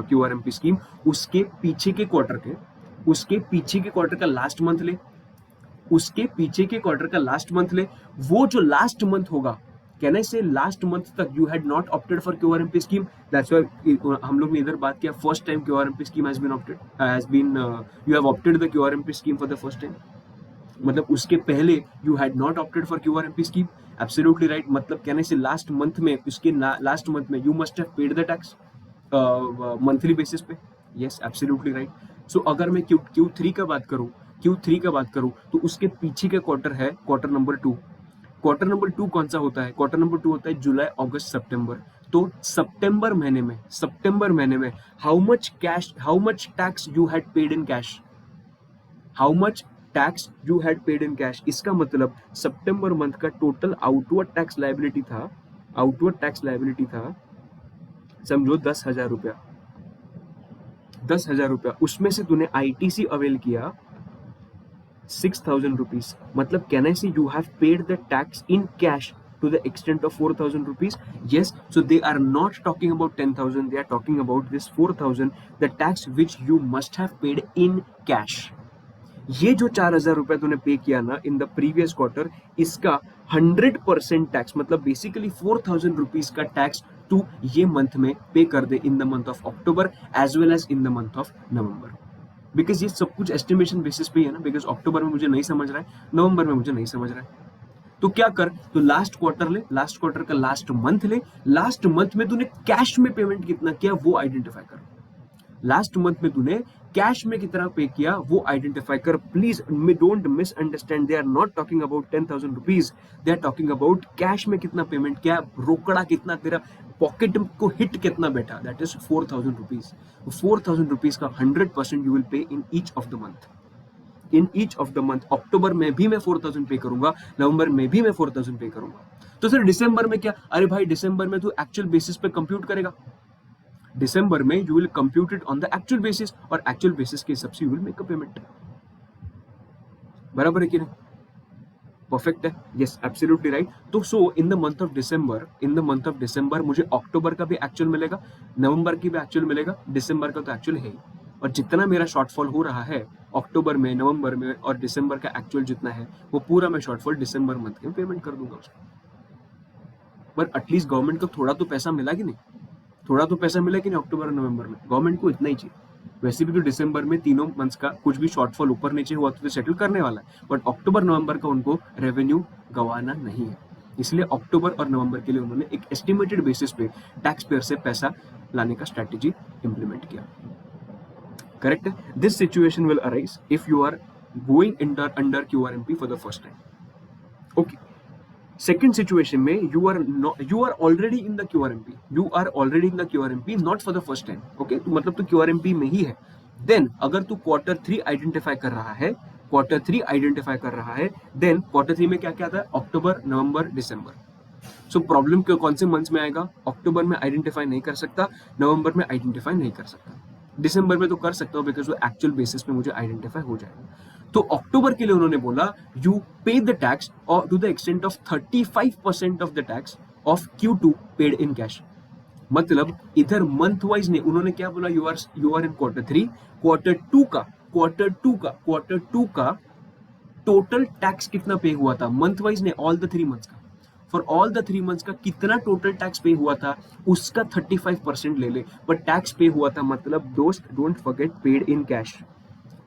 QRMP scheme, उसके पीछे के क्वार्टर का लास्ट मंथ ले, उसके पीछे के क्वार्टर का लास्ट मंथ ले। वो जो लास्ट मंथ होगा, can I say last month तक you had not opted for QRMP scheme, that's why हम लोग ने इधर बात किया first time QRMP scheme has been you have opted the QRMP scheme for the first time. मतलब उसके पहले you had not opted for QRMP scheme. Absolutely right. मतलब कहने से लास्ट मंथ में, उसके लास्ट मंथ में you must have paid the tax monthly basis पे। Yes, absolutely right. सो अगर मैं Q3 का बात करूं तो उसके पीछे का क्वार्टर है क्वार्टर नंबर 2। क्वार्टर नंबर 2 कौन सा होता है? क्वार्टर नंबर 2 होता है जुलाई, अगस्त, सितंबर। तो सितंबर महीने में how much tax you had paid in cash, how much tax you had paid in cash. इसका मतलब सितंबर मंथ का टोटल आउटवर्ड टैक्स लायबिलिटी था समझो 10,000 रुपया। 10,000 रुपया, उसमें से तूने आईटीसी अवेल किया 6,000 रुपीज। मतलब कैन आई से you have paid the tax in cash to the extent of 4,000 rupees. Yes, so they are not talking about 10,000, they are talking about this 4,000, the tax which you must have paid in cash. ये जो 4,000 रुपए तूने पे किया ना in the previous quarter, इसका 100% tax, मतलब basically 4,000 rupees का टैक्स तू ये मंथ में पे कर दे, in the month of October as well as in the month of November. Because ये सब कुछ एस्टिमेशन बेसिस पे है ना, बिकॉज अक्टूबर में मुझे नहीं समझ रहा है, नवंबर में मुझे नहीं समझ रहा है। तो क्या कर, तो लास्ट क्वार्टर का लास्ट मंथ ले, लास्ट मंथ में तूने कैश में पेमेंट कितना किया वो आइडेंटिफाई कर। लास्ट मंथ में तूने कैश में कितना पे किया वो आइडेंटिफाई कर। Please don't misunderstand, they are not talking about 10,000 rupees, they are talking about cash में कितना पेमेंट किया, रोकड़ा कितना, तेरा पॉकेट को हिट कितना बैठा, दैट इज 4,000 रुपीज। 4,000 रुपीज का 100% you will pay in each of the month, in each of the month. October में भी मैं 4,000 पे करूंगा, नवंबर में भी मैं 4,000 पे करूंगा। तो सर दिसंबर में क्या? अरे भाई दिसंबर में तू एक्चुअल बेसिस पे कंप्यूट करेगा, दिसंबर में you will compute it on the actual basis, और एक्चुअल बेसिस के हिसाब से you will make a payment. बराबर है कि नहीं? परफेक्ट है। Yes, absolutely right. तो so in the month of December मुझे अक्टूबर का भी एक्चुअल मिलेगा, नवंबर की भी एक्चुअल मिलेगा, दिसंबर का तो एक्चुअल है ही। और जितना मेरा शॉर्टफॉल हो रहा है अक्टूबर में, नवंबर में और दिसंबर का एक्चुअल जितना है, वो पूरा मैं शॉर्टफॉल दिसंबर मंथ के पेमेंट कर दूंगा उसको। पर एटलीस्ट गवर्नमेंट को थोड़ा तो पैसा मिला कि नहीं? थोड़ा तो पैसा मिला कि नहीं? अक्टूबर और नवंबर में गवर्नमेंट को इतना ही चाहिए। वैसे भी तो दिसंबर में तीनों मंथ्स का कुछ भी शॉर्टफॉल ऊपर नीचे हुआ तो सेटल करने वाला है, बट अक्टूबर नवंबर का उनको रेवेन्यू गंवाना नहीं है, इसलिए अक्टूबर और नवंबर के लिए उन्होंने एक एस्टिमेटेड बेसिस पे टैक्स पेयर से पैसा लाने का स्ट्रैटेजी इंप्लीमेंट किया। करेक्ट है? This situation will arise if you are going under QRMP for the first time. Okay, second situation में you are already in the QRMP, not for the first time. Okay, तो मतलब तो QRMP में ही है। Then अगर तू quarter 3 identify कर रहा है, देन क्वार्टर 3 में क्या क्या आता है? अक्टूबर, नवंबर, दिसंबर। सो प्रॉब्लम कौन से मंथ्स में आएगा? अक्टूबर में आइडेंटिफाई नहीं कर सकता, नवंबर में आइडेंटिफाई नहीं कर सकता, दिसंबर में तो कर सकता हूं बिकॉज वो एक्चुअल बेसिस पे मुझे आइडेंटिफाई हो जाएगा। तो अक्टूबर के लिए उन्होंने बोला यू पे द टैक्स और to the extent of 35% of the tax of Q2 paid in cash. मतलब इधर मंथ वाइज ने उन्होंने क्या बोला, you are in quarter 3, quarter two का टोटल टैक्स कितना पे हुआ था मंथ वाइज ने, ऑल द 3 मंथ्स का, फॉर ऑल द 3 मंथ्स का कितना टोटल टैक्स पे हुआ था उसका 35% ले ले। पर टैक्स पे हुआ था मतलब दोस्त, don't forget, paid in cash.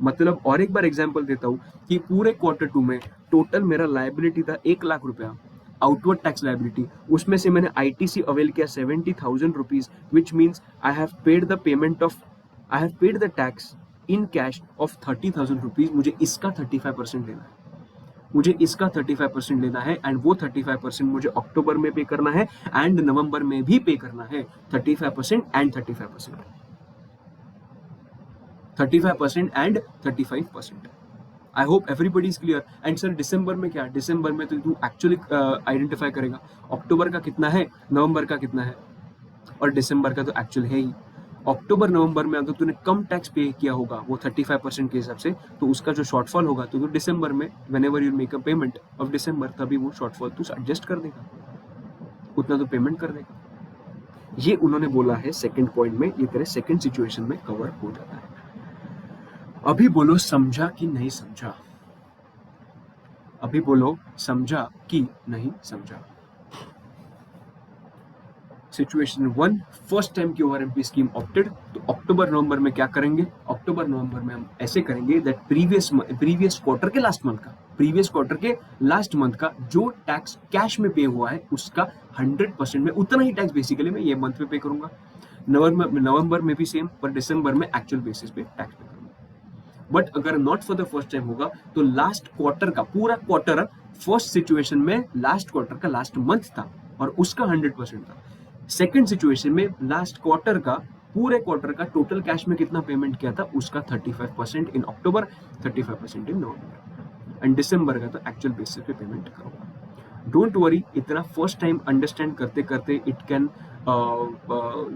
मतलब और एक बार एग्जांपल देता हूं कि पूरे क्वार्टर 2 में टोटल मेरा लायबिलिटी था 1,00,000 रुपया, आउटवर्ड टैक्स लायबिलिटी। उसमें से मैंने आईटीसी अवेल किया 70,000 rupees, which means I have paid the tax in cash of 30,000 rupees. मुझे इसका 35% लेना है, एंड वो 35% मुझे अक्टूबर में पे करना है एंड नवंबर में भी पे करना है। 35% एंड 35%। I hope everybody is clear. And sir December में क्या? दिसंबर में तो तू एक्चुअली आइडेंटिफाई करेगा अक्टूबर का कितना है, नवंबर का कितना है, और दिसंबर का तो एक्चुअल है ही। अक्टूबर नवंबर में अगर तूने कम टैक्स पे किया होगा वो 35% के हिसाब से, तो उसका जो शॉर्टफॉल होगा तो दिसंबर में whenever you make a payment of December, तभी वो शॉर्टफॉल तू एडजस्ट कर देगा, उतना तो पेमेंट कर देगा। ये उन्होंने बोला है सेकंड पॉइंट में, ये तेरे सेकंड सिचुएशन में कवर हो जाता है। अभी बोलो समझा कि नहीं समझा? अभी बोलो समझा कि नहीं समझा? Situation 1, first time QRMP scheme opted, तो अक्टूबर नवंबर में क्या करेंगे? अक्टूबर नवंबर में हम ऐसे करेंगे दैट प्रीवियस क्वार्टर के लास्ट मंथ का, प्रीवियस क्वार्टर के लास्ट मंथ का जो टैक्स कैश में पे हुआ है उसका 100% में उतना ही टैक्स बेसिकली मैं ये मंथ में पे करूंगा। नवंबर में भी सेम, पर दिसंबर में एक्चुअल बेसिस पे टैक्स पे करूंगा। बट अगर not for the first time होगा तो लास्ट क्वार्टर का पूरा क्वार्टर, फर्स्ट सिचुएशन में लास्ट क्वार्टर का लास्ट मंथ था और उसका 100% था। सेकेंड सिचुएशन में लास्ट क्वार्टर का, पूरे क्वार्टर का टोटल कैश में कितना पेमेंट किया था उसका 35% इन अक्टूबर, 35% इन नवंबर, एंड दिसंबर का तो एक्चुअल बेसिस पे पेमेंट करूंगा। डोंट वरी, इतना फर्स्ट टाइम अंडरस्टैंड करते करते it can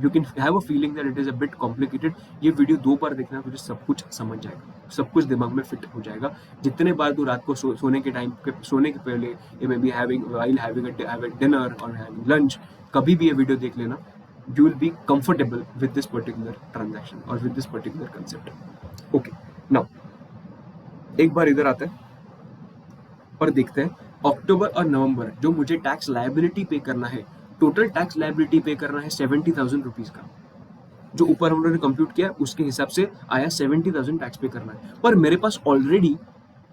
you can have a feeling that it is a bit complicated. ये वीडियो 2 बार देखना, तुझे सब कुछ समझ जाएगा, सब कुछ दिमाग में फिट हो जाएगा। जितने बार तू रात को सोने के टाइम के, सोने के पहले, ये may be having while having dinner और हैविंग लंच, कभी भी ये वीडियो देख लेना, you will be comfortable with this particular transaction or with this particular concept. Okay, now एक बार इधर आते हैं और देखते हैं अक्टूबर और नवंबर जो मुझे टैक्स लायबिलिटी पे करना है, टोटल टैक्स लायबिलिटी पे करना है 70,000 रुपीज का, जो ऊपर हम लोगों ने कंप्यूट किया उसके हिसाब से आया 70,000 टैक्स पे करना है। पर मेरे पास ऑलरेडी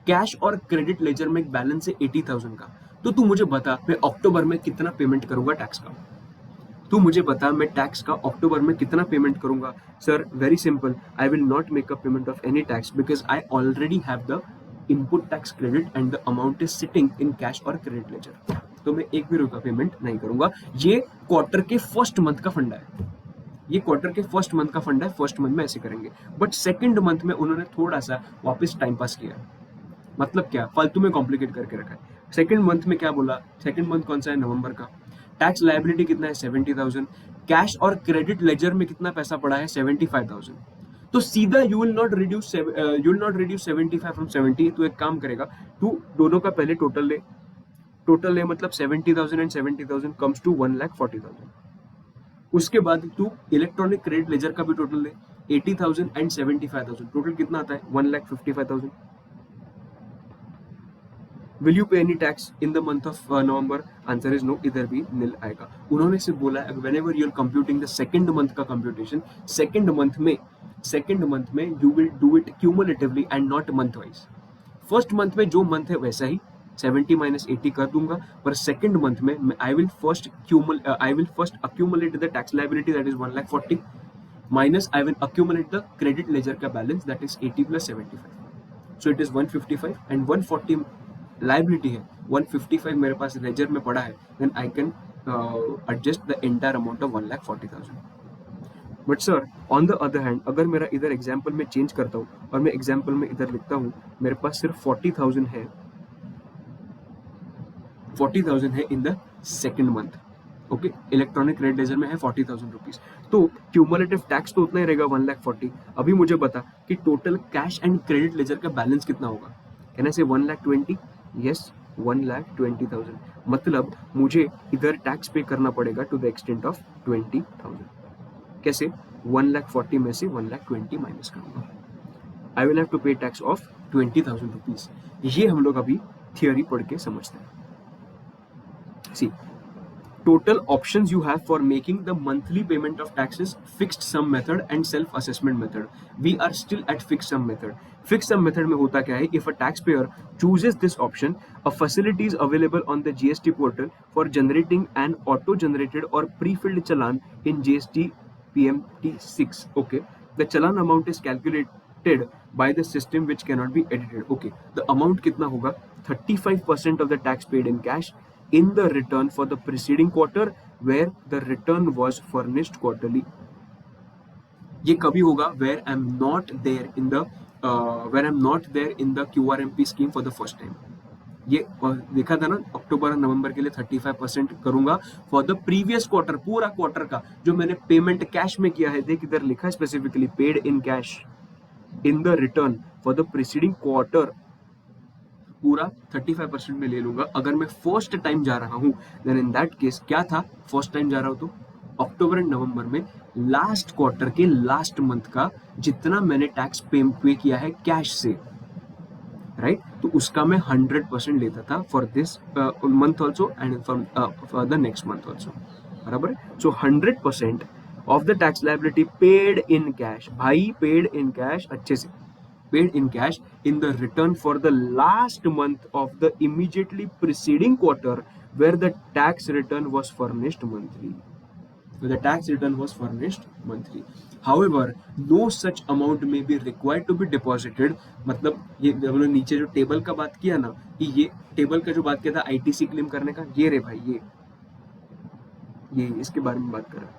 कैश और क्रेडिट लेजर में एक बैलेंस है 80,000 का, तो तू मुझे बता मैं अक्टूबर में कितना पेमेंट करूंगा टैक्स का? तू मुझे बता मैं टैक्स का अक्टूबर में कितना पेमेंट करूंगा? Sir very simple, I will not make a payment of any tax because I already have the input tax credit and the amount is sitting in cash और क्रेडिट लेजर, तो मैं एक भी रुपया पेमेंट नहीं करूंगा। ये क्वार्टर के फर्स्ट मंथ का फंडा है, ये क्वार्टर के फर्स्ट मंथ का फंडा है, फर्स्ट मंथ में ऐसे करेंगे। बट सेकंड मंथ में उन्होंने थोड़ा सा वापस टाइम पास किया, मतलब क्या, फालतू में कॉम्प्लिकेट करके रखा है। सेकंड मंथ में क्या बोला? सेकंड मंथ कौन सा है? नवंबर का। टैक्स लायबिलिटी कितना है? 70,000। कैश और क्रेडिट लेजर में कितना पैसा पड़ा है? 75,000। तो सीधा you will not reduce 75 from 70। तो एक काम करेगा, तू दोनों का पहले टोटल ले, टोटल ले मतलब 70,000 एंड 70,000 कम्स टू 1,40,000। उसके बाद तू इलेक्ट्रॉनिक क्रेडिट लेजर का भी टोटल ले, 80,000 एंड 75,000, टोटल कितना आता है? 1,55,000। Will you pay any tax in the month of November? Answer is no, इधर भी नील आएगा। उन्होंने सिर्फ बोला है whenever you are computing the second month का computation, second month में you will do it cumulatively and not month wise. First month में जो month है वैसा ही 70 minus 80 कर दूंगा, पर second month में I will first accumulate the tax liability that is 1,40,000 minus I will accumulate the credit ledger का balance that is 80 plus 75. So it is 155 and 140 liability है, 155 मेरे पास लेजर में पड़ा है, then I can adjust the entire amount of 1,40,000। But sir on the other hand, अगर मेरा इधर एग्जाम्पल में चेंज करता हूँ और मैं एग्जाम्पल में इधर लिखता हूँ मेरे पास सिर्फ 40,000 है, 40,000 है in the second month, okay, electronic credit ledger में है 40,000 रुपीज, तो क्यूमुलेटिव टैक्स तो उतना ही रहेगा 1,40,000। अभी मुझे बता कि total cash and credit ledger का बैलेंस कितना होगा? कैन आई से 1,20,000? यस, 1,20,000। मतलब मुझे इधर टैक्स पे करना पड़ेगा टू द एक्सटेंट ऑफ 20,000। कैसे? 1,40,000 में से 1,20,000 माइनस करूंगा, आई विल हैव टू पे टैक्स ऑफ 20,000 रुपीज। ये हम लोग अभी थियोरी पढ़ के समझते हैं। सी, total options you have for making the monthly payment of taxes, fixed sum method and self assessment method. We are still at fixed sum method. Fixed sum method में होता क्या है? If a taxpayer chooses this option, a facility is available on the GST portal for generating an auto generated or pre-filled challan in GST PMT 6. Okay, the challan amount is calculated by the system which cannot be edited. Okay, the amount कितना होगा? 35% of the tax paid in cash in the return for the preceding quarter where the return was furnished quarterly. ये कभी होगा? where I'm not there in the QRMP scheme for the first time. ये देखा था ना, अक्टूबर और नवंबर के लिए 35% करूंगा फॉर द प्रीवियस क्वार्टर, पूरा क्वार्टर का जो मैंने पेमेंट कैश में किया है। देख इधर लिखा है specifically paid in cash in the return for the preceding quarter, पूरा 35% में ले लूंगा। अगर मैं फर्स्ट टाइम जा रहा हूं देन इन दैट केस क्या था, फर्स्ट टाइम जा रहा हूं तो अक्टूबर एंड नवंबर में लास्ट क्वार्टर के लास्ट मंथ का जितना मैंने टैक्स पे किया है कैश से, राइट, तो उसका मैं 100% लेता था for this month also and for the next month also, बराबर है। सो 100% ऑफ the tax liability paid in cash, भाई पेड इन कैश अच्छे से, paid in cash in the return for the last month of the immediately preceding quarter where the tax return was furnished monthly. Where the tax return was furnished monthly. However, no such amount may be required to be deposited. मतलब ये जब नीचे जो table का बात किया ना, कि ये टेबल का जो बात किया था आईटीसी क्लेम करने का, ये रे भाई ये इसके बारे में बात कर रहा है।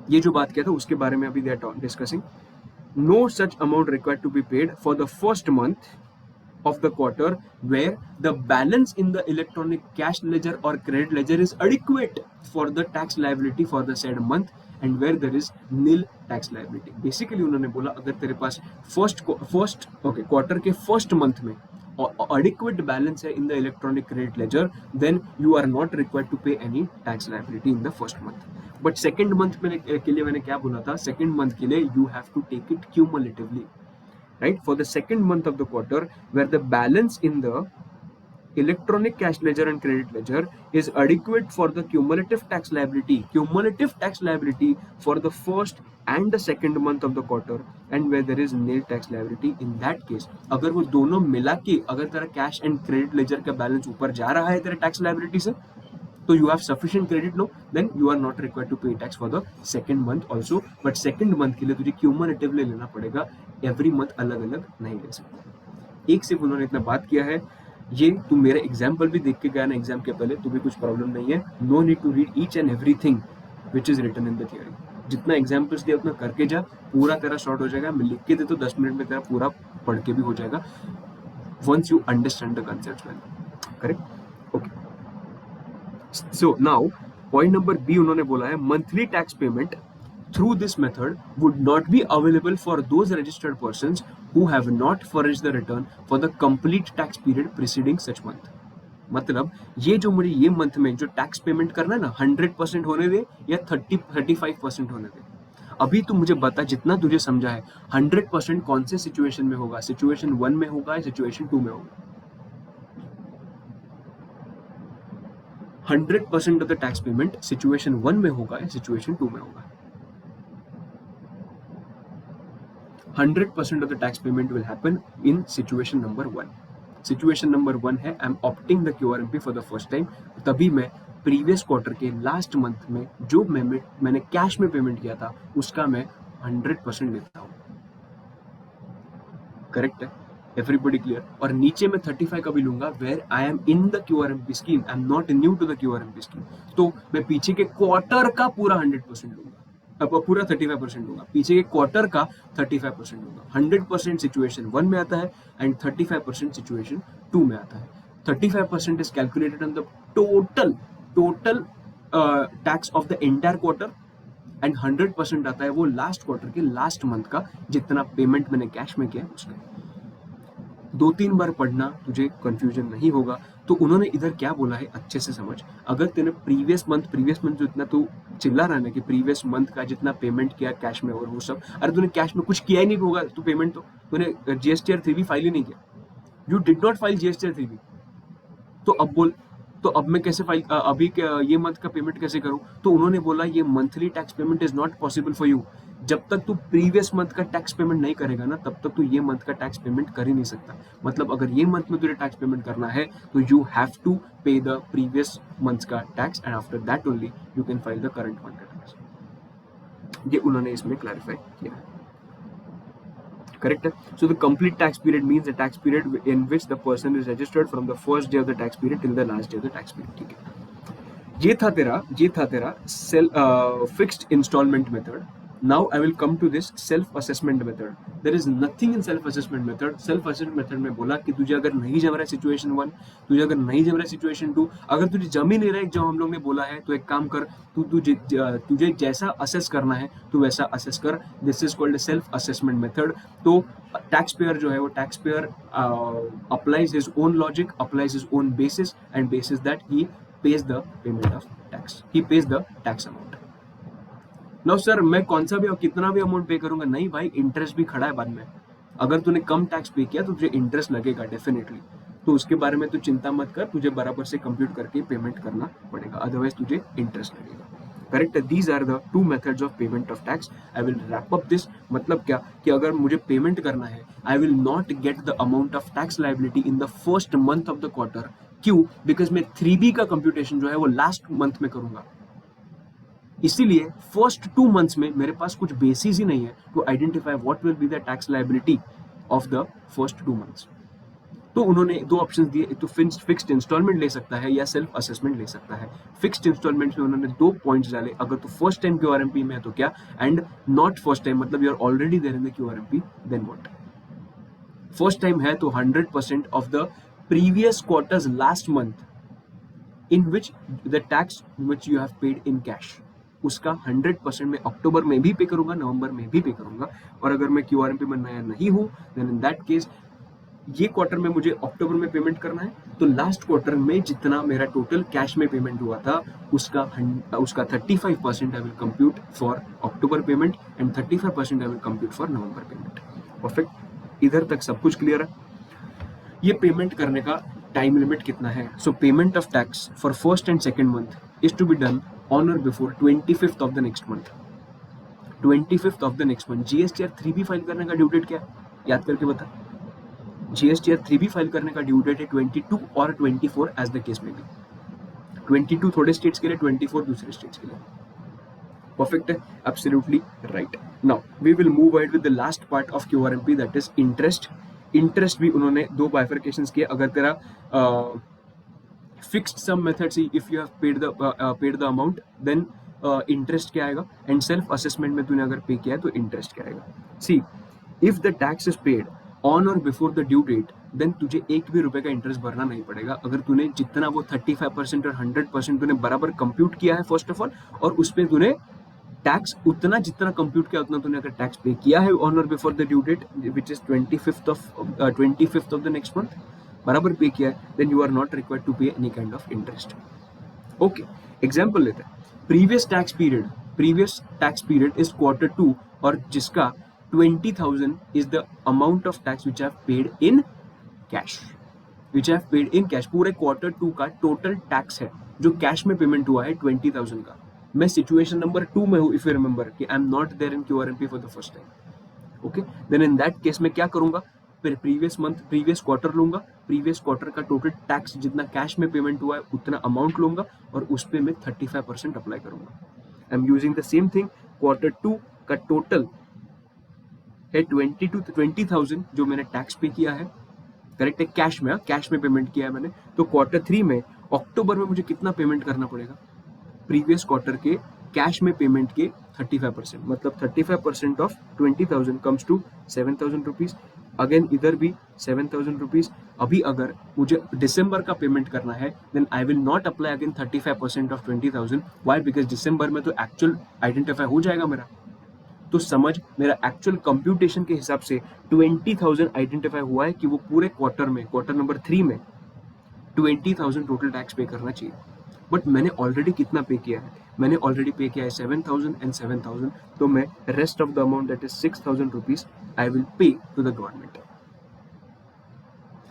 ये जो बात किया था उसके बारे में अभी they are discussing. No such amount required to be paid for the first month of the quarter where the balance in the electronic cash ledger or credit ledger is adequate for the tax liability for the said month and where there is nil tax liability. Basically उन्होंने बोला अगर तेरे पास quarter के first month में adequate balance है in the electronic credit ledger, then you are not required to pay any tax liability in the first month. But second month के लिए मैंने क्या बोला था, सेकेंड मंथ के लिए you have to take it cumulatively, right, for the second month of the quarter where the balance in the electronic cash ledger and credit ledger is adequate for the cumulative tax liability for the first and the second month of the quarter and where there is nil tax liability. In that case अगर वो दोनों मिला के अगर तेरा cash and credit ledger का balance ऊपर जा रहा है तेरे टैक्स लायबिलिटी से, तो you have sufficient credit now, then you are not required to pay tax for the second month also. But second month के लिए तुझे cumulatively लेना पड़ेगा, every month अलग अलग नहीं ले सकते। एक सिर्फ उन्होंने इतना बात किया है, ये तू मेरा एग्जाम्पल भी देख के गया ना एग्जाम के पहले, तो भी कुछ प्रॉब्लम नहीं है। No need to read each and everything which is written in the theory. जितना एग्जाम्पल्स दिया उतना करके जा, पूरा तेरा शॉर्ट हो जाएगा। मैं लिख के दे तो 10 मिनट में तेरा पूरा पढ़ के भी हो जाएगा, once you understand the concept well, correct, okay. So now point number B उन्होंने बोला है monthly tax payment through this method would not be available for those registered persons who have not furnished the return for the complete tax period preceding such month. मतलब ये जो मुझे ये month में जो टैक्स पेमेंट करना है ना 100% होने दे या 35% होने दे। अभी तू मुझे बता, जितना तुझे समझा है 100% कौन से सिचुएशन में होगा, सिचुएशन 1 में होगा या सिचुएशन 2 में होगा? 100% ऑफ द टैक्स पेमेंट सिचुएशन 1 में होगा या सिचुएशन 2 में होगा? 100% of the tax payment will happen in situation number 1. Situation number 1 है I am opting the QRMP for the first time, तभी मैं प्रीवियस क्वार्टर के लास्ट मंथ में जो मैंने कैश में पेमेंट किया था उसका मैं 100% लेता हूँ, करेक्ट है, एवरीबडी क्लियर। और नीचे मैं 35 का भी लूंगा where I am in the QRMP scheme, I am not new to the QRMP scheme, तो मैं पीछे के क्वार्टर का पूरा 100% लूंगा, अब पूरा 35% लूंगा, पीछे के क्वार्टर का 35% लूंगा। 100% सिचुएशन 1 में आता है एंड 35% सिचुएशन 2 में आता है। 35% is calculated on the total tax of the entire quarter and 100% आता है वो लास्ट क्वार्टर के लास्ट मंथ का जितना पेमेंट मैंने कैश में किया उसका। 2-3 बार पढ़ना, तुझे कंफ्यूजन नहीं होगा। तो उन्होंने इधर क्या बोला है अच्छे से समझ। अगर तेने प्रीवियस मंथ जो इतना तू चिल्ला रहा है ना कि प्रीवियस मंथ का जितना पेमेंट किया कैश में और वो सब, अरे तूने कैश में कुछ किया ही नहीं होगा तो पेमेंट, तो तूने GSTR 3B फाइल ही नहीं किया, you did not file GSTR 3B, तो अब बोल, तो अब मैं कैसे फाइल अभी ये मंथ का पेमेंट कैसे करूं? तो उन्होंने बोला ये monthly tax payment is not possible for you. जब तक तू प्रीवियस मंथ का टैक्स पेमेंट नहीं करेगा ना तब तक तू ये मंथ का टैक्स पेमेंट कर ही नहीं सकता। मतलब अगर ये मंथ में तुझे टैक्स पेमेंट करना है तो यू हैव टू पे द प्रीवियस मंथ का tax and after that only you can file the current month का टैक्स। ये उन्होंने इसमें क्लैरिफाई किया है, correct? So the complete tax period means the tax period in which the person is registered from the first day of the tax period till the last day of the tax period, ठीक है। ये था तेरा fixed instalment method, Now I will come to this self-assessment method. There is nothing in self-assessment method. Self-assessment method में बोला कि तुझे अगर नहीं जम रहा है सिचुएशन 1, तुझे अगर नहीं जम रहा है सिचुएशन 2, अगर तुझे जम ही नहीं रहा है जो हम लोग ने बोला है, तो एक काम कर, तुझे जैसा असेस करना है तू वैसा असेस कर. This is called self assessment method. तो टैक्स पेयर जो है वो tax payer applies his own logic, applies his own basis, and bases that he pays the payment of tax. He pays the tax amount. Now sir, मैं कौन सा भी और कितना भी अमाउंट पे करूंगा? नहीं भाई, इंटरेस्ट भी खड़ा है बाद में. अगर तूने कम टैक्स पे किया तो तुझे इंटरेस्ट लगेगा डेफिनेटली. तो उसके बारे में तू चिंता मत कर, तुझे बराबर से कंप्यूट करके पेमेंट करना पड़ेगा, अदरवाइज तुझे इंटरेस्ट लगेगा. Correct. These are the two methods of payment of tax. I will wrap up this. मतलब क्या कि अगर मुझे पेमेंट करना है, I will not get the amount of tax liability in the first month of the quarter. क्यों? Because मैं 3B का कंप्यूटेशन जो है वो लास्ट मंथ में करूंगा. इसीलिए फर्स्ट 2 मंथ्स में मेरे पास कुछ बेसिस ही नहीं है to identify what will be the tax liability of the first 2 months. तो उन्होंने 2 ऑप्शंस दिए, एक तो फिक्स्ड इंस्टॉलमेंट ले सकता है या सेल्फ असेसमेंट ले सकता है. फिक्स्ड इंस्टॉलमेंट में उन्होंने 2 पॉइंट्स डाले. अगर तो फर्स्ट टाइम QRMP में है तो क्या, एंड नॉट फर्स्ट टाइम मतलब you are already there in the QRMP, then what. First time है तो 100% ऑफ द previous quarter's last month in which the tax which you have paid in cash, उसका 100% मैं अक्टूबर में भी पे करूंगा, नवंबर में भी पे करूंगा. और अगर मैं QRMP में नया नहीं हूं, then in that case ये क्वार्टर में मुझे अक्टूबर में पेमेंट करना है, तो लास्ट क्वार्टर में जितना मेरा टोटल कैश में पेमेंट हुआ था उसका 35% I will compute for October payment and 35% I will compute for November payment. Perfect. इधर तक सब कुछ क्लियर है. ये पेमेंट करने का टाइम लिमिट कितना है? So payment of tax for first and second month is to be done on or before 25th of the next month. 25th of the next month. GSTR 3B file करने का due date क्या है? याद करके बता. GSTR 3B file करने का due date है 22 और 24 एज द केस में भी. 22 थोड़े स्टेट्स के लिए, 24 दूसरे स्टेट्स के लिए. परफेक्ट है. Absolutely right. Now we will move ahead with the last part of QRMP, that is interest. Interest भी उन्होंने 2 बाइफर्केशंस किए. अगर तेरा फिक्स्ड सम मेथड से if you have paid the amount, then interest क्या आएगा, एंड सेल्फ असेसमेंट में तूने अगर पे किया है तो इंटरेस्ट क्या आएगा. See, if the tax is paid on or before the due date, then तुझे 1 भी रुपए का इंटरेस्ट भरना नहीं पड़ेगा. अगर तूने जितना वो 35% और 100% तूने बराबर कंप्यूट किया है फर्स्ट ऑफ ऑल, और उस पर तूने टैक्स उतना जितना कंप्यूट किया उतना तूने अगर टैक्स पे किया है on or before the due date which is 25th of the next month, बराबर पे किया है, then you are not required to pay any kind of interest. Okay, example लेते हैं. Previous tax period is Q2 और जिसका 20,000 is the amount of tax which I have paid in cash. पूरे Q2 का total tax है जो cash में payment हुआ है 20,000 का. मैं सिचुएशन नंबर 2 में हूं, इफ यू रिमेंबर कि I am not there in QRMP for the first time. Okay, then in that case मैं क्या करूंगा, फिर प्रीवियस क्वार्टर लूंगा. प्रीवियस क्वार्टर का टोटल टैक्स जितना कैश में पेमेंट हुआ है उतना अमाउंट लूंगा और उस पर मैं 35% अप्लाई करूंगा. I am using the same thing. Q2 का टोटल है 20,000 जो मैंने टैक्स पे किया है. करेक्ट है. कैश में पेमेंट किया है मैंने. तो Q3 में अक्टूबर में मुझे कितना पेमेंट करना पड़ेगा? प्रीवियस क्वार्टर के कैश में पेमेंट के 35%, मतलब 35% of 20,000 comes to 7,000 rupees. Again इधर भी 7,000 रुपीज. अभी अगर मुझे दिसंबर का पेमेंट करना है, then I will not apply again 35% of 20,000. Why? Because दिसंबर में तो एक्चुअल आइडेंटिफाई हो जाएगा मेरा. तो समझ, मेरा एक्चुअल कंप्यूटेशन के हिसाब से 20,000 आइडेंटिफाई हुआ है कि वो पूरे क्वार्टर में, क्वार्टर नंबर 3 में 20,000 टोटल टैक्स पे करना चाहिए. बट मैंने ऑलरेडी कितना पे किया है? मैंने ऑलरेडी पे किया है 7,000 एंड 7,000. तो मैं rest of the amount that is 6,000 rupees I will pay to the government.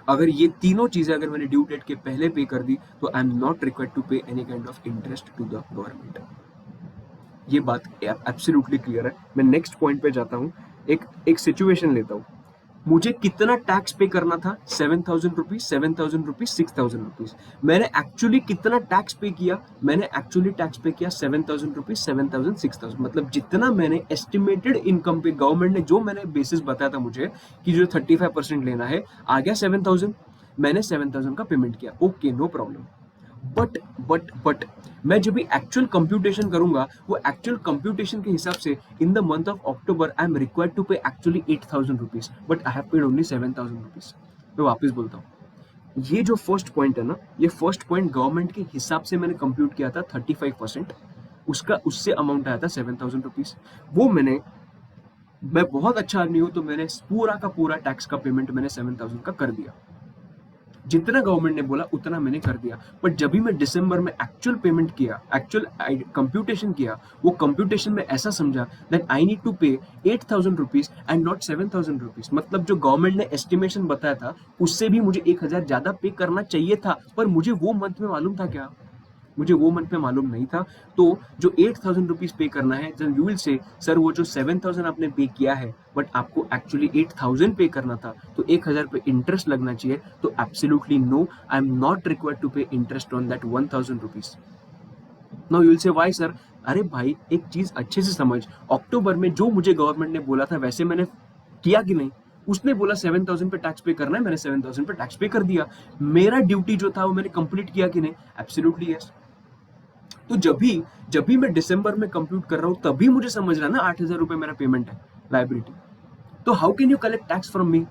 अगर ये तीनों चीजें अगर मैंने ड्यू डेट के पहले पे कर दी तो I am not required to pay any kind of interest to the government. ये बात एब्सोल्युटली क्लियर है. मैं नेक्स्ट पॉइंट पे जाता हूँ. एक सिचुएशन लेता हूँ. मुझे कितना टैक्स पे करना था? 7,000 रुपीज, 7,000 रुपीज, 6,000 रुपीज. मैंने एक्चुअली कितना टैक्स पे किया? मैंने एक्चुअली टैक्स पे किया 7,000 रुपीज, 7,000, 6,000. मतलब जितना मैंने एस्टिमेटेड इनकम पे, गवर्नमेंट ने जो मैंने बेसिस बताया था मुझे कि जो 35% लेना है, आ गया 7,000. मैंने 7,000 का पेमेंट किया. Okay, no problem. बट मैं जब भी एक्चुअल कंप्यूटेशन करूंगा, वो एक्चुअल कंप्यूटेशन के हिसाब से in the month of October I am required to pay actually 8,000 rupees, but I have paid only 7,000 rupees. मैं वापस बोलता हूँ, ये जो फर्स्ट पॉइंट है ना, ये फर्स्ट पॉइंट गवर्नमेंट के हिसाब से मैंने कंप्यूट किया था 35%, उसका उससे अमाउंट आया था 7,000 रुपीज। वो मैं बहुत अच्छा आदमी हूँ, तो मैंने पूरा का पूरा टैक्स का पेमेंट मैंने 7,000 का कर दिया। जितना गवर्नमेंट ने बोला उतना मैंने कर दिया। बट जब भी मैं दिसंबर में एक्चुअल पेमेंट किया, एक्चुअल कंप्यूटेशन किया, वो कंप्यूटेशन में ऐसा समझा दैट आई नीड टू पे 8,000 रुपीज एंड नॉट 7,000 रुपीज। मतलब जो गवर्नमेंट ने एस्टिमेशन बताया था उससे भी मुझे 1,000 ज्यादा पे करना चाहिए था, पर मुझे वो मंथ में मालूम था क्या? मुझे वो मंथ में मालूम नहीं था। तो जो 8,000 रुपीज पे करना है, जब यू विल से सर वो जो 7,000 आपने पे किया है बट आपको एक्चुअली 8,000 पे करना था, तो 1,000 पे इंटरेस्ट लगना चाहिए। तो absolutely no, I am not required to pay interest on that 1,000 rupees. Now you will say why sir? अरे भाई, एक चीज अच्छे से समझ, अक्टूबर में जो मुझे गवर्नमेंट ने बोला था वैसे मैंने किया कि नहीं? उसने बोला 7,000 पे टैक्स पे करना है, मैंने 7,000 पे टैक्स पे कर दिया। मेरा ड्यूटी जो था वो मैंने कंप्लीट किया कि नहीं? Absolutely yes. तो जब भी मैं दिसंबर में कंप्यूट कर रहा हूँ तभी मुझे समझ रहा है ना 8,000 रुपए मेरा पेमेंट है लाइबिलिटी। तो how can you collect tax from me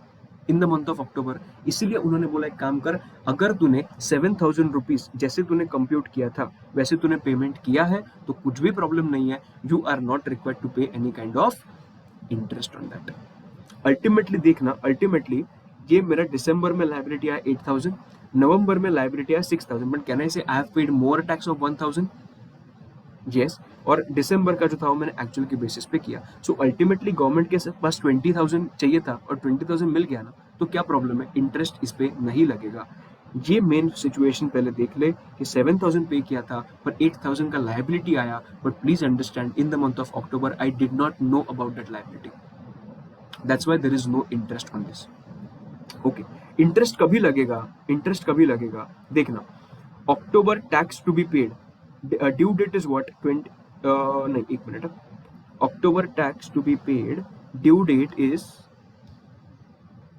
in the month of अक्टूबर? इसीलिए उन्होंने बोला एक काम कर, अगर तूने 7,000 रुपीज जैसे तूने कंप्यूट किया था वैसे तूने पेमेंट किया है तो कुछ भी प्रॉब्लम नहीं है, you are not required to pay any kind of interest on that. Ultimately देखना, अल्टीमेटली ये मेरा दिसंबर में लाइबिलिटी आया 8,000, नवंबर में लाइबिलिटी आया 6,000, but can I say I have paid more tax of 1,000? Yes. और दिसंबर का जो था वो मैंने एक्चुअल के बेसिस पे किया। सो अल्टीमेटली गवर्नमेंट के पास 20,000 चाहिए था और 20,000 मिल गया ना, तो क्या प्रॉब्लम है? इंटरेस्ट इस पे नहीं लगेगा। ये मेन सिचुएशन पहले देख ले कि 7,000 पे किया था पर 8,000 का लाइबिलिटी आया। But please understand, in the month of October I did not know about that liability, that's why there is no interest on this. Okay, interest कभी लगेगा? इंटरेस्ट कभी लगेगा देखना, October tax to be paid, due date is what 20 नहीं, एक minute, October tax to be paid, due date is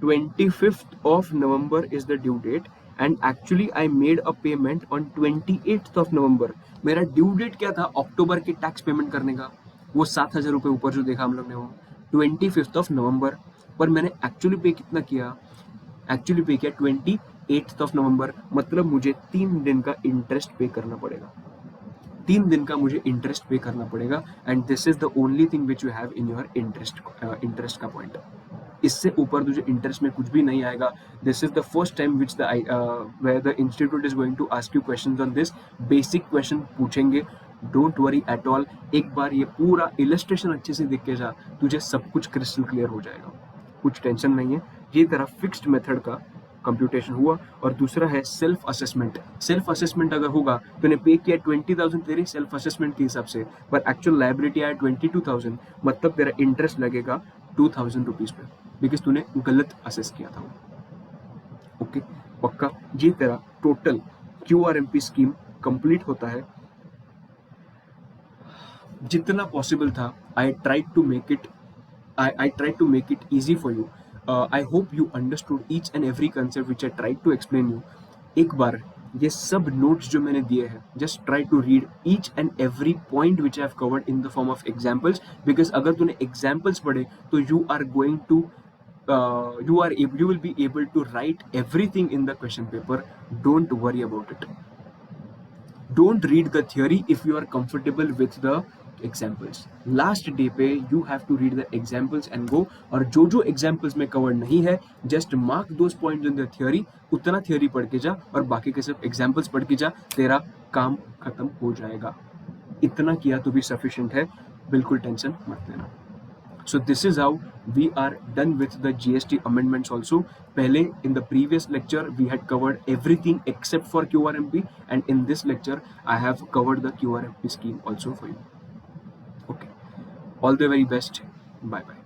25th of November is the due date and actually I made a payment on 28th of November। मेरा due date क्या था अक्टूबर के tax payment करने का? वो 7,000 रुपये ऊपर जो देखा हम लोग ने वो 25th of November, पर मैंने एक्चुअली पे कितना किया? एक्चुअली पे किया 28th of November। मतलब मुझे 3 दिन का इंटरेस्ट पे करना पड़ेगा, 3 दिन का मुझे इंटरेस्ट पे करना पड़ेगा। And this is the only thing which you have in your interest का पॉइंट। इससे ऊपर तुझे इंटरेस्ट में कुछ भी नहीं आएगा। This is the first time which the where the institute is going to ask you questions on this. Basic question पूछेंगे, डोंट वरी एट ऑल। एक बार ये पूरा इलस्ट्रेशन अच्छे से देख के जा, तुझे सब कुछ क्रिस्टल क्लियर हो जाएगा, कुछ टेंशन नहीं है। ये तेरा फिक्स्ड मेथड का कंप्यूटेशन हुआ। और दूसरा है सेल्फ असेसमेंट। सेल्फ असेसमेंट अगर होगा, तूने पे किया 20,000 तेरी सेल्फ असेसमेंट के हिसाब से, पर एक्चुअल लाइबिलिटी आया 22,000, मतलब तेरा इंटरेस्ट लगेगा 2,000 रुपीज पे, बिकॉज तूने गलत असेस किया था। ओके, पक्का? ये तेरा टोटल QRMP स्कीम कंप्लीट होता है। जितना पॉसिबल था I tried to make it easy for you. I hope you understood each and every concept which I tried to explain you. एक बार ये सब नोट्स जो मैंने दिए हैं, just try to read each and every point which I have covered in the form of examples, because अगर तूने एग्जाम्पल्स पढ़े तो you will be able to write everything in the question paper. Don't worry about it. Don't read the theory if you are comfortable with the examples. Last day पे you have to read the examples and go. और जो examples में cover नहीं है, just mark those points in the theory. उतना theory पढ़ के जा और बाकी के सब examples पढ़ के जा, तेरा काम खत्म हो जाएगा। इतना किया तो भी sufficient है, बिल्कुल टेंशन मत लेना। So this is how we are done with the GST amendments also. Pehle in the previous lecture we had covered everything except for QRMP, and in this lecture I have covered the QRMP scheme also for you. Okay, all the very best. Bye bye.